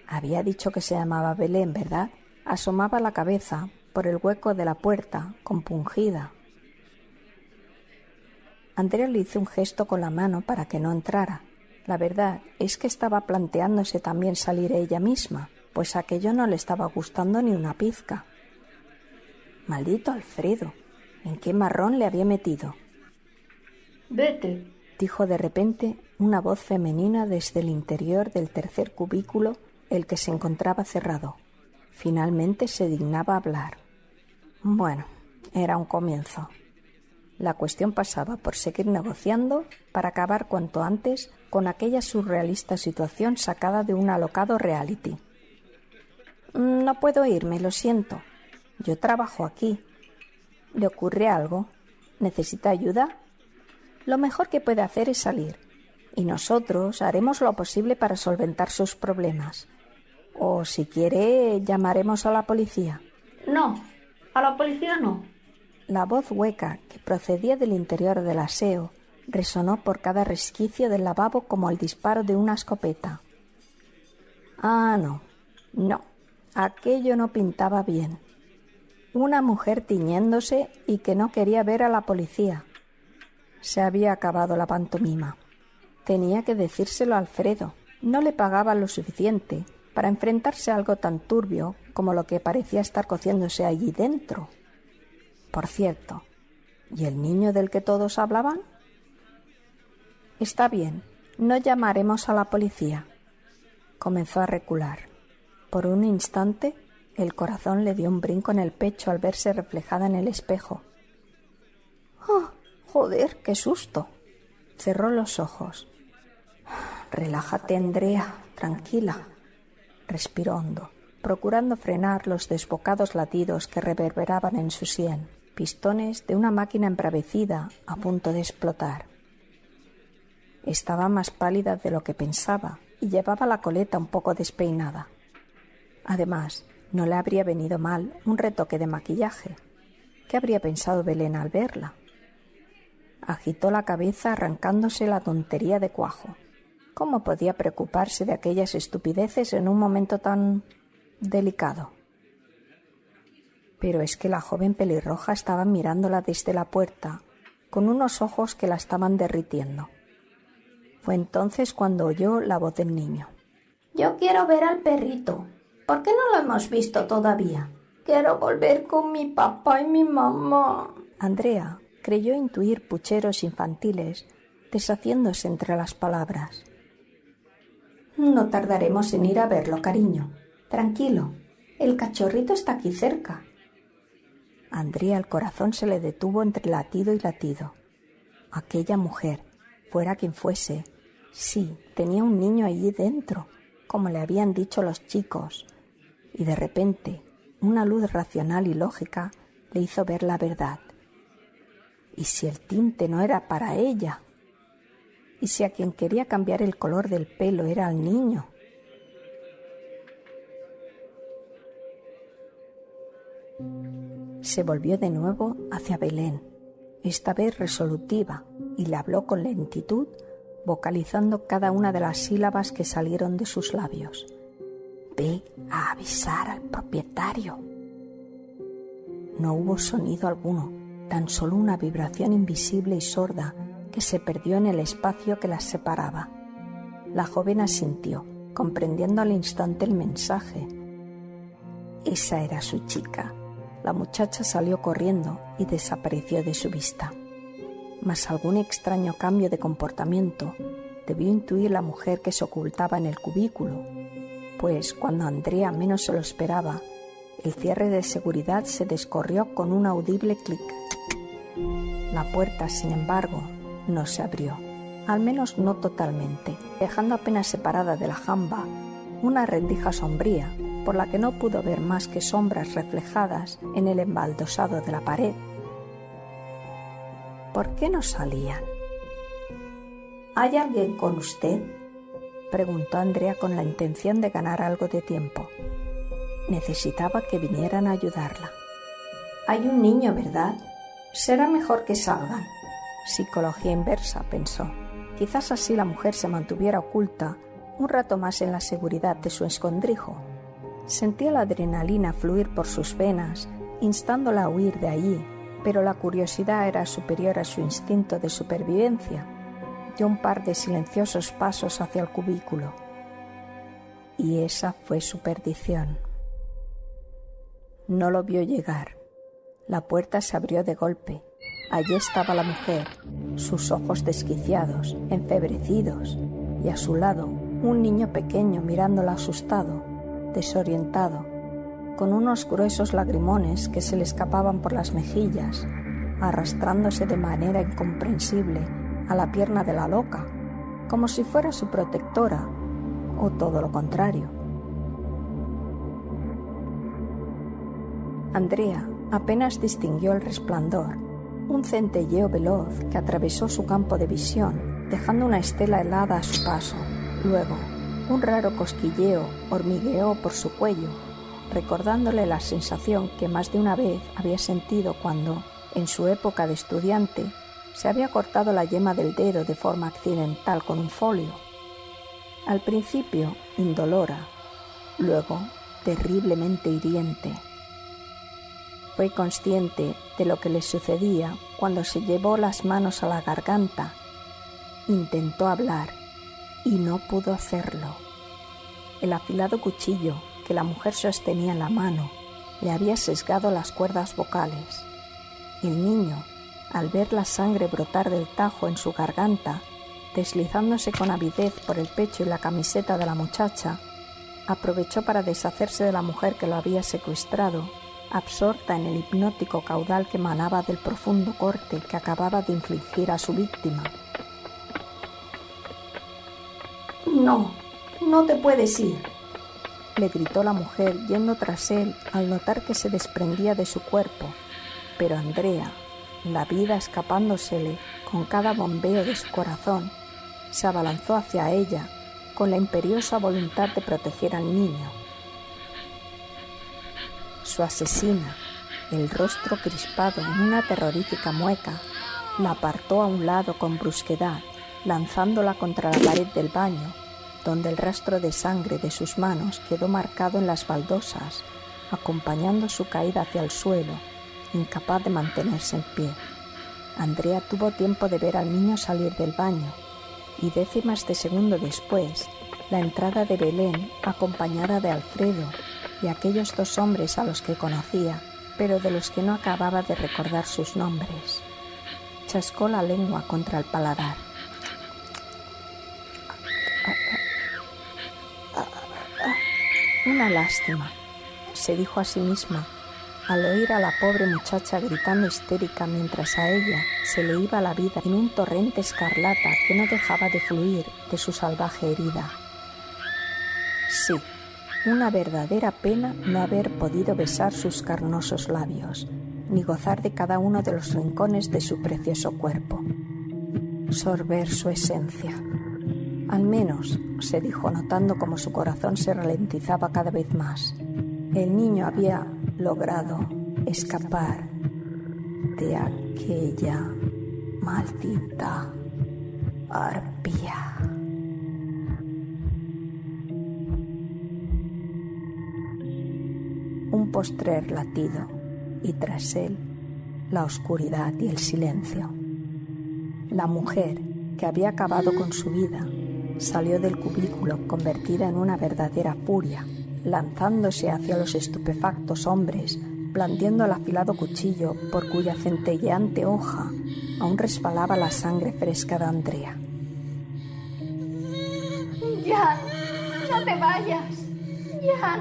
había dicho que se llamaba Belén, ¿verdad? Asomaba la cabeza por el hueco de la puerta, compungida. Andrea le hizo un gesto con la mano para que no entrara. La verdad es que estaba planteándose también salir ella misma, pues aquello no le estaba gustando ni una pizca. Maldito Alfredo, ¿en qué marrón le había metido? Vete, dijo de repente una voz femenina desde el interior del tercer cubículo, el que se encontraba cerrado. Finalmente se dignaba hablar. Bueno, era un comienzo. La cuestión pasaba por seguir negociando para acabar cuanto antes con aquella surrealista situación sacada de un alocado reality. No puedo irme, lo siento. Yo trabajo aquí. ¿Le ocurre algo? ¿Necesita ayuda? Lo mejor que puede hacer es salir, y nosotros haremos lo posible para solventar sus problemas. O, si quiere, llamaremos a la policía. No, a la policía no. La voz hueca que procedía del interior del aseo resonó por cada resquicio del lavabo como el disparo de una escopeta. Ah, no, aquello no pintaba bien. Una mujer tiñéndose y que no quería ver a la policía. Se había acabado la pantomima. Tenía que decírselo a Alfredo. No le pagaba lo suficiente para enfrentarse a algo tan turbio como lo que parecía estar cociéndose allí dentro. Por cierto, ¿y el niño del que todos hablaban? Está bien, no llamaremos a la policía. Comenzó a recular. Por un instante, el corazón le dio un brinco en el pecho al verse reflejada en el espejo. ¡Oh, joder, qué susto! Cerró los ojos. Relájate, Andrea, tranquila. Respiró hondo, procurando frenar los desbocados latidos que reverberaban en su sien, pistones de una máquina embravecida a punto de explotar. Estaba más pálida de lo que pensaba y llevaba la coleta un poco despeinada. Además, no le habría venido mal un retoque de maquillaje. ¿Qué habría pensado Belén al verla? Agitó la cabeza arrancándose la tontería de cuajo. ¿Cómo podía preocuparse de aquellas estupideces en un momento tan delicado? Pero es que la joven pelirroja estaba mirándola desde la puerta, con unos ojos que la estaban derritiendo. Fue entonces cuando oyó la voz del niño. Yo quiero ver al perrito. ¿Por qué no lo hemos visto todavía? Quiero volver con mi papá y mi mamá. Andrea creyó intuir pucheros infantiles deshaciéndose entre las palabras. No tardaremos en ir a verlo, cariño. Tranquilo, el cachorrito está aquí cerca. A Andrea el corazón se le detuvo entre latido y latido. Aquella mujer, fuera quien fuese, sí, tenía un niño allí dentro, como le habían dicho los chicos, y de repente una luz racional y lógica le hizo ver la verdad. ¿Y si el tinte no era para ella? ¿Y si a quien quería cambiar el color del pelo era al niño? Se volvió de nuevo hacia Belén, esta vez resolutiva, y le habló con lentitud vocalizando cada una de las sílabas que salieron de sus labios. «Ve a avisar al propietario». No hubo sonido alguno, tan solo una vibración invisible y sorda que se perdió en el espacio que las separaba. La joven asintió, comprendiendo al instante el mensaje. Esa era su chica. La muchacha salió corriendo y desapareció de su vista. Mas algún extraño cambio de comportamiento debió intuir la mujer que se ocultaba en el cubículo, pues cuando Andrea menos se lo esperaba, el cierre de seguridad se descorrió con un audible clic. La puerta, sin embargo, no se abrió, al menos no totalmente, dejando apenas separada de la jamba una rendija sombría por la que no pudo ver más que sombras reflejadas en el embaldosado de la pared. ¿Por qué no salían? ¿Hay alguien con usted?, preguntó Andrea con la intención de ganar algo de tiempo. Necesitaba que vinieran a ayudarla. Hay un niño, ¿verdad? Será mejor que salgan. Psicología inversa, pensó. Quizás así la mujer se mantuviera oculta un rato más en la seguridad de su escondrijo. Sentía la adrenalina fluir por sus venas, instándola a huir de allí, pero la curiosidad era superior a su instinto de supervivencia. Dio un par de silenciosos pasos hacia el cubículo. Y esa fue su perdición. No lo vio llegar. La puerta se abrió de golpe. Allí estaba la mujer, sus ojos desquiciados, enfebrecidos, y a su lado un niño pequeño mirándola asustado, desorientado, con unos gruesos lagrimones que se le escapaban por las mejillas, arrastrándose de manera incomprensible a la pierna de la loca, como si fuera su protectora, o todo lo contrario. Andrea apenas distinguió el resplandor, un centelleo veloz que atravesó su campo de visión, dejando una estela helada a su paso. Luego, un raro cosquilleo hormigueó por su cuello, recordándole la sensación que más de una vez había sentido cuando, en su época de estudiante, se había cortado la yema del dedo de forma accidental con un folio. Al principio, indolora, luego, terriblemente hiriente. Fue consciente de lo que le sucedía cuando se llevó las manos a la garganta. Intentó hablar y no pudo hacerlo. El afilado cuchillo que la mujer sostenía en la mano le había sesgado las cuerdas vocales. El niño, al ver la sangre brotar del tajo en su garganta, deslizándose con avidez por el pecho y la camiseta de la muchacha, aprovechó para deshacerse de la mujer que lo había secuestrado, absorta en el hipnótico caudal que emanaba del profundo corte que acababa de infligir a su víctima. No, no te puedes ir, le gritó la mujer yendo tras él al notar que se desprendía de su cuerpo, pero Andrea, la vida escapándosele con cada bombeo de su corazón, se abalanzó hacia ella con la imperiosa voluntad de proteger al niño. Su asesina, el rostro crispado en una terrorífica mueca, la apartó a un lado con brusquedad, lanzándola contra la pared del baño, donde el rastro de sangre de sus manos quedó marcado en las baldosas, acompañando su caída hacia el suelo, incapaz de mantenerse en pie. Andrea tuvo tiempo de ver al niño salir del baño, y décimas de segundo después, la entrada de Belén acompañada de Alfredo y aquellos dos hombres a los que conocía, pero de los que no acababa de recordar sus nombres. Chascó la lengua contra el paladar. Una lástima, se dijo a sí misma, al oír a la pobre muchacha gritando histérica mientras a ella se le iba la vida en un torrente escarlata que no dejaba de fluir de su salvaje herida. Sí, una verdadera pena no haber podido besar sus carnosos labios, ni gozar de cada uno de los rincones de su precioso cuerpo. Sorber su esencia. Al menos, se dijo notando cómo su corazón se ralentizaba cada vez más. El niño había logrado escapar de aquella maldita. Arpía. Un postrer latido y tras él la oscuridad y el silencio. La mujer, que había acabado con su vida, salió del cubículo convertida en una verdadera furia, lanzándose hacia los estupefactos hombres, blandiendo el afilado cuchillo por cuya centelleante hoja aún resbalaba la sangre fresca de Andrea. ¡Jan! ¡No te vayas! ¡Jan!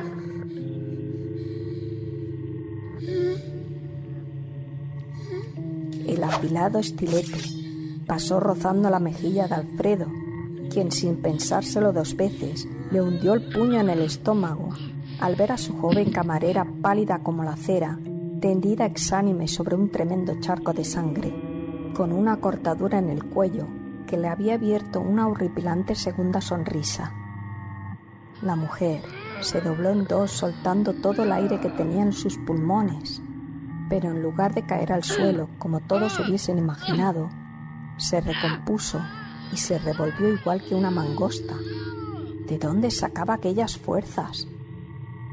El afilado estilete pasó rozando la mejilla de Alfredo, quien sin pensárselo 2 veces le hundió el puño en el estómago al ver a su joven camarera pálida como la cera, tendida exánime sobre un tremendo charco de sangre, con una cortadura en el cuello que le había abierto una horripilante segunda sonrisa. La mujer se dobló en 2 soltando todo el aire que tenía en sus pulmones, pero en lugar de caer al suelo como todos hubiesen imaginado, se recompuso y se revolvió igual que una mangosta. ¿De dónde sacaba aquellas fuerzas?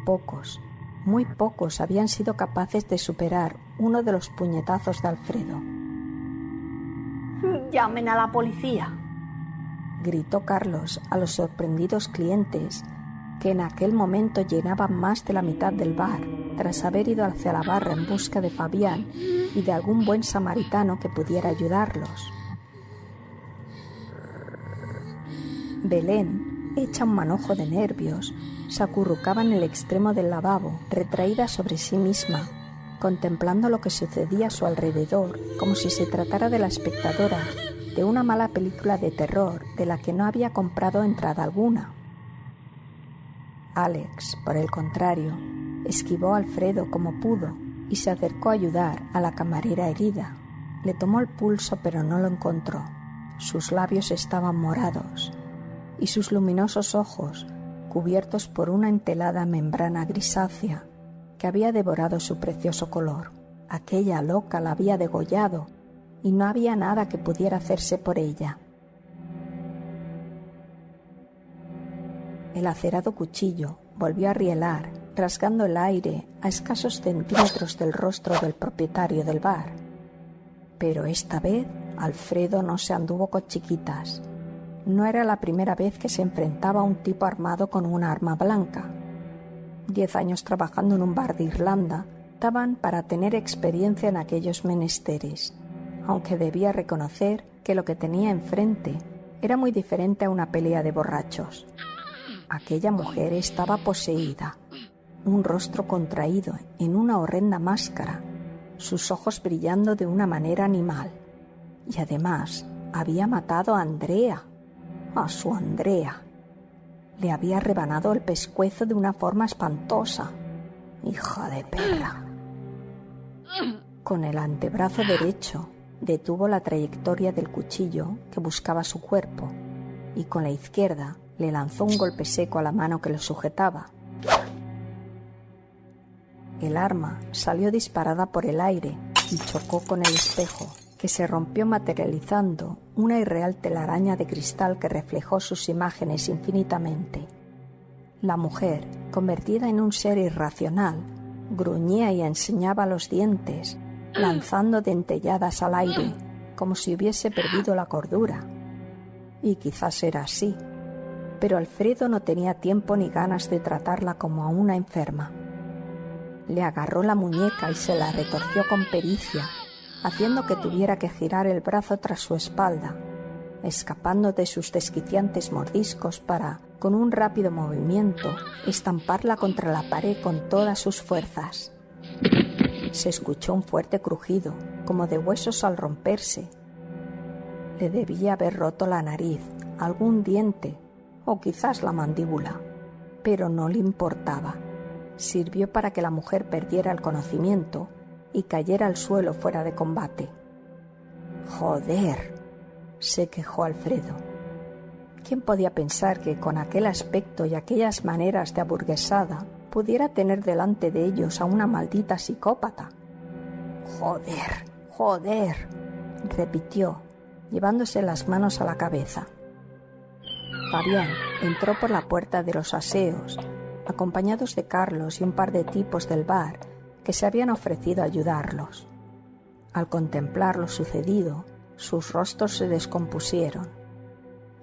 Pocos, muy pocos habían sido capaces de superar uno de los puñetazos de Alfredo. ¡Llamen a la policía!, gritó Carlos a los sorprendidos clientes, que en aquel momento llenaban más de la mitad del bar, tras haber ido hacia la barra en busca de Fabián y de algún buen samaritano que pudiera ayudarlos. Belén, hecha un manojo de nervios, se acurrucaba en el extremo del lavabo, retraída sobre sí misma, contemplando lo que sucedía a su alrededor, como si se tratara de la espectadora de una mala película de terror de la que no había comprado entrada alguna. Alex, por el contrario, esquivó a Alfredo como pudo y se acercó a ayudar a la camarera herida. Le tomó el pulso, pero no lo encontró. Sus labios estaban morados y sus luminosos ojos cubiertos por una entelada membrana grisácea que había devorado su precioso color. Aquella loca la había degollado y no había nada que pudiera hacerse por ella. El acerado cuchillo volvió a rielar, rasgando el aire a escasos centímetros del rostro del propietario del bar. Pero esta vez Alfredo no se anduvo con chiquitas. No era la primera vez que se enfrentaba a un tipo armado con una arma blanca. 10 años trabajando en un bar de Irlanda daban para tener experiencia en aquellos menesteres, aunque debía reconocer que lo que tenía enfrente era muy diferente a una pelea de borrachos. Aquella mujer estaba poseída, un rostro contraído en una horrenda máscara, sus ojos brillando de una manera animal. Y además había matado a Andrea, a su Andrea. Le había rebanado el pescuezo de una forma espantosa. ¡Hija de perra! Con el antebrazo derecho detuvo la trayectoria del cuchillo que buscaba su cuerpo y con la izquierda le lanzó un golpe seco a la mano que lo sujetaba. El arma salió disparada por el aire y chocó con el espejo, que se rompió materializando una irreal telaraña de cristal que reflejó sus imágenes infinitamente. La mujer, convertida en un ser irracional, gruñía y enseñaba los dientes, lanzando dentelladas al aire, como si hubiese perdido la cordura. Y quizás era así, pero Alfredo no tenía tiempo ni ganas de tratarla como a una enferma. Le agarró la muñeca y se la retorció con pericia, haciendo que tuviera que girar el brazo tras su espalda, escapando de sus desquiciantes mordiscos para, con un rápido movimiento, estamparla contra la pared con todas sus fuerzas. Se escuchó un fuerte crujido, como de huesos al romperse. Le debía haber roto la nariz, algún diente o quizás la mandíbula, pero no le importaba. Sirvió para que la mujer perdiera el conocimiento y cayera al suelo fuera de combate. «¡Joder!», se quejó Alfredo. ¿Quién podía pensar que con aquel aspecto y aquellas maneras de aburguesada pudiera tener delante de ellos a una maldita psicópata? «¡Joder! ¡Joder!», repitió, llevándose las manos a la cabeza. Fabián entró por la puerta de los aseos, acompañados de Carlos y un par de tipos del bar que se habían ofrecido a ayudarlos. Al contemplar lo sucedido, sus rostros se descompusieron.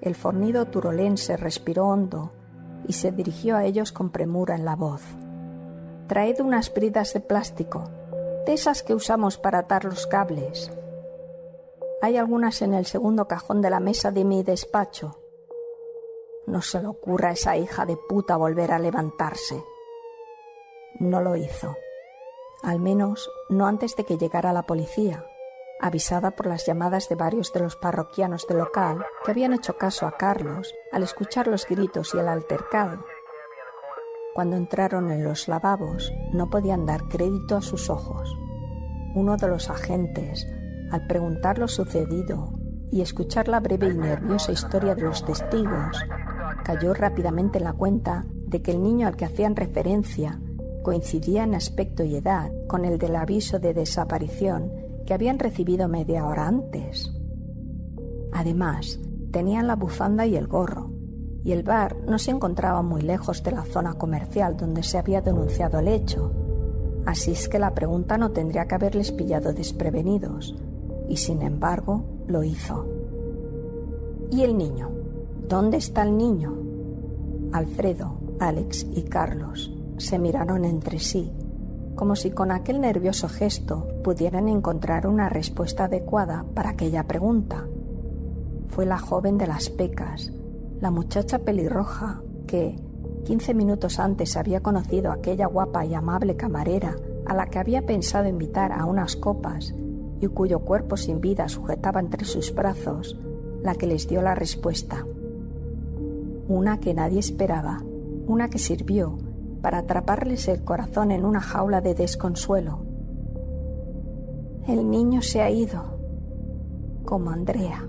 El fornido turolense respiró hondo y se dirigió a ellos con premura en la voz. «Traed unas bridas de plástico, de esas que usamos para atar los cables. Hay algunas en el segundo cajón de la mesa de mi despacho». No se le ocurra a esa hija de puta volver a levantarse. No lo hizo. Al menos no antes de que llegara la policía, avisada por las llamadas de varios de los parroquianos del local que habían hecho caso a Carlos al escuchar los gritos y el altercado. Cuando entraron en los lavabos, no podían dar crédito a sus ojos. Uno de los agentes, al preguntar lo sucedido y escuchar la breve y nerviosa historia de los testigos, cayó rápidamente en la cuenta de que el niño al que hacían referencia coincidía en aspecto y edad con el del aviso de desaparición que habían recibido media hora antes. Además, tenían la bufanda y el gorro, y el bar no se encontraba muy lejos de la zona comercial donde se había denunciado el hecho, así es que la pregunta no tendría que haberles pillado desprevenidos, y sin embargo lo hizo. ¿Y el niño? ¿Dónde está el niño? Alfredo, Alex y Carlos se miraron entre sí, como si con aquel nervioso gesto pudieran encontrar una respuesta adecuada para aquella pregunta. Fue la joven de las pecas, la muchacha pelirroja que, 15 minutos antes había conocido a aquella guapa y amable camarera a la que había pensado invitar a unas copas y cuyo cuerpo sin vida sujetaba entre sus brazos, la que les dio la respuesta. Una que nadie esperaba, una que sirvió para atraparles el corazón en una jaula de desconsuelo. El niño se ha ido, como Andrea.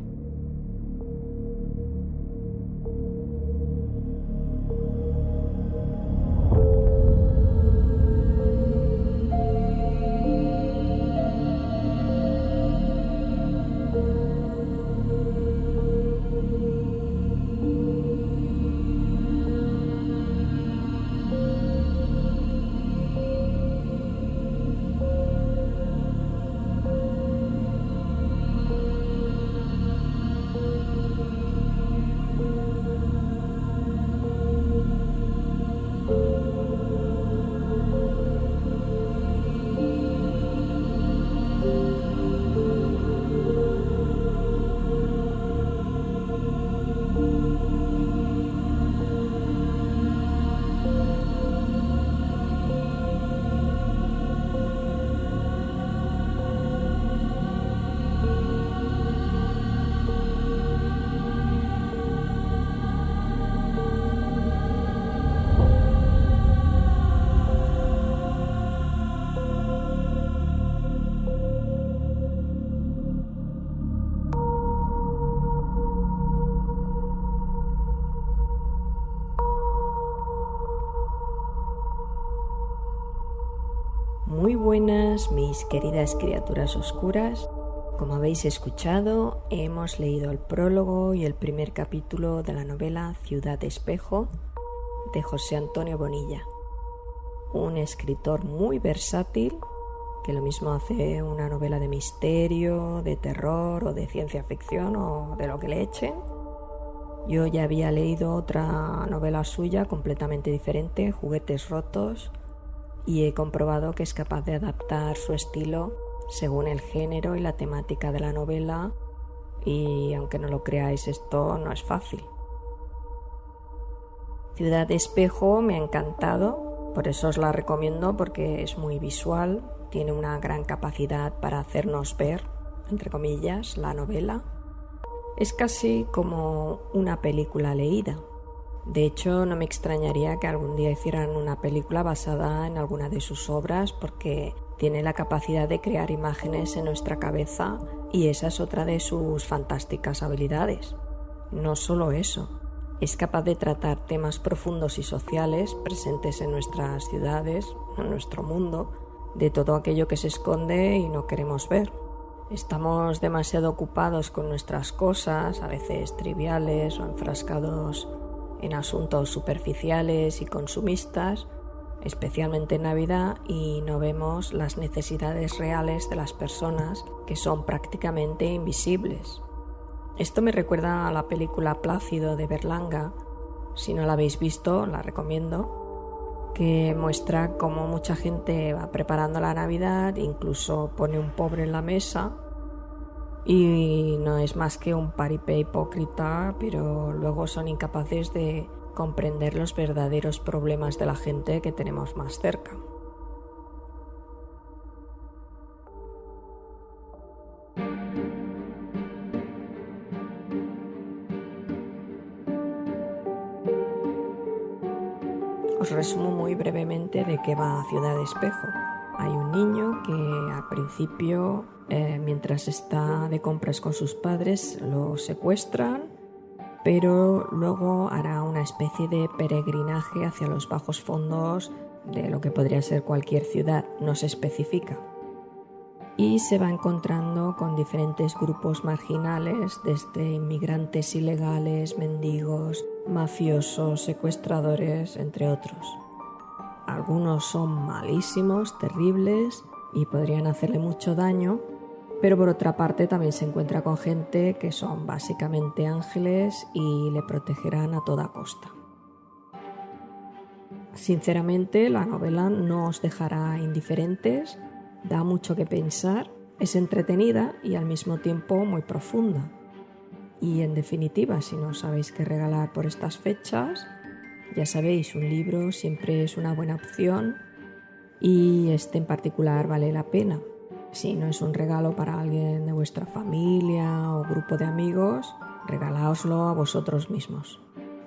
Muy buenas, mis queridas criaturas oscuras. Como habéis escuchado, hemos leído el prólogo y el primer capítulo de la novela Ciudad Espejo de José Antonio Bonilla, un escritor muy versátil que lo mismo hace una novela de misterio, de terror o de ciencia ficción o de lo que le echen. Yo ya había leído otra novela suya completamente diferente, Juguetes Rotos, y he comprobado que es capaz de adaptar su estilo según el género y la temática de la novela, y aunque no lo creáis, esto no es fácil. Ciudad Espejo me ha encantado, por eso os la recomiendo, porque es muy visual, tiene una gran capacidad para hacernos ver, entre comillas, la novela. Es casi como una película leída. De hecho, no me extrañaría que algún día hicieran una película basada en alguna de sus obras, porque tiene la capacidad de crear imágenes en nuestra cabeza y esa es otra de sus fantásticas habilidades. No solo eso, es capaz de tratar temas profundos y sociales presentes en nuestras ciudades, en nuestro mundo, de todo aquello que se esconde y no queremos ver. Estamos demasiado ocupados con nuestras cosas, a veces triviales o enfrascados en asuntos superficiales y consumistas, especialmente en Navidad, y no vemos las necesidades reales de las personas, que son prácticamente invisibles. Esto me recuerda a la película Plácido de Berlanga. Si no la habéis visto, la recomiendo, que muestra cómo mucha gente va preparando la Navidad, incluso pone un pobre en la mesa, y no es más que un paripé hipócrita, pero luego son incapaces de comprender los verdaderos problemas de la gente que tenemos más cerca. Os resumo muy brevemente de qué va Ciudad Espejo. Hay un niño que al principio, mientras está de compras con sus padres, lo secuestran, pero luego hará una especie de peregrinaje hacia los bajos fondos de lo que podría ser cualquier ciudad, no se especifica. Y se va encontrando con diferentes grupos marginales, desde inmigrantes ilegales, mendigos, mafiosos, secuestradores, entre otros. Algunos son malísimos, terribles y podrían hacerle mucho daño, pero por otra parte también se encuentra con gente que son básicamente ángeles y le protegerán a toda costa. Sinceramente, la novela no os dejará indiferentes, da mucho que pensar, es entretenida y al mismo tiempo muy profunda. Y en definitiva, si no sabéis qué regalar por estas fechas, ya sabéis, un libro siempre es una buena opción y este en particular vale la pena. Si no es un regalo para alguien de vuestra familia o grupo de amigos, regaláoslo a vosotros mismos.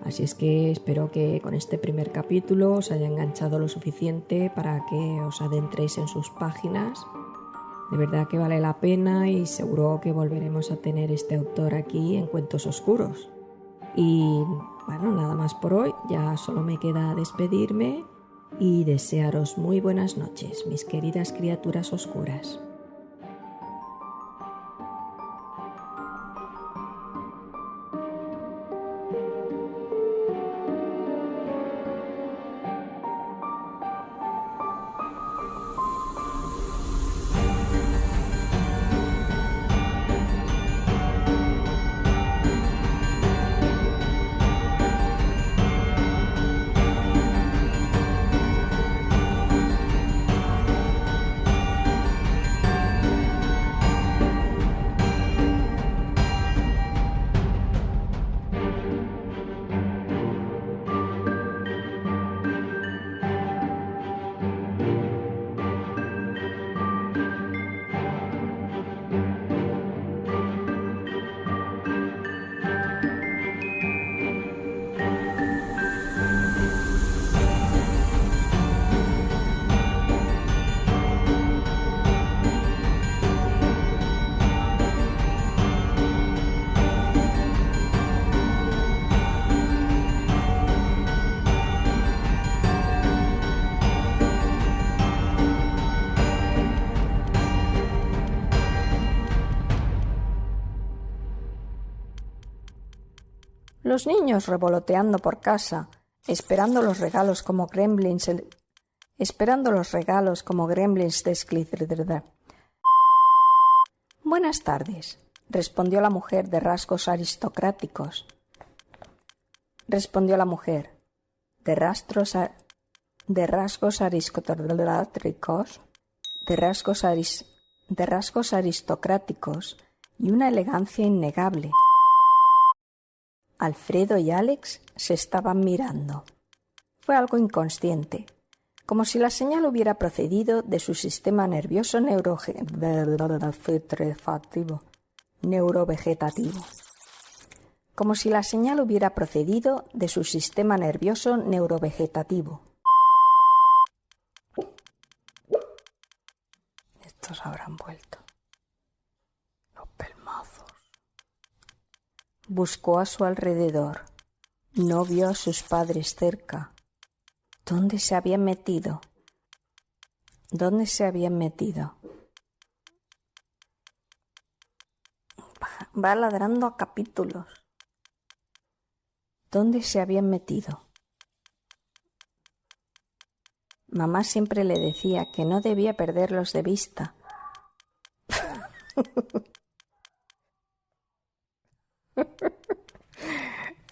Así es que espero que con este primer capítulo os haya enganchado lo suficiente para que os adentréis en sus páginas. De verdad que vale la pena y seguro que volveremos a tener este autor aquí en Cuentos Oscuros. Y bueno, nada más por hoy, ya solo me queda despedirme y desearos muy buenas noches, mis queridas criaturas oscuras. Los niños revoloteando por casa, esperando los regalos como gremlins de Slytherin. Buenas tardes, respondió la mujer de rasgos aristocráticos. Respondió la mujer de rasgos aristocráticos y una elegancia innegable. Alfredo y Alex se estaban mirando. Fue algo inconsciente, como si la señal hubiera procedido de su sistema nervioso neurovegetativo. Como si la señal hubiera procedido de su sistema nervioso neurovegetativo. Estos habrán vuelto. Los pelmazos. Buscó a su alrededor. No vio a sus padres cerca. ¿Dónde se habían metido? ¿Dónde se habían metido? Va ladrando a capítulos. ¿Dónde se habían metido? Mamá siempre le decía que no debía perderlos de vista.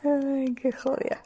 Ay, qué jodia.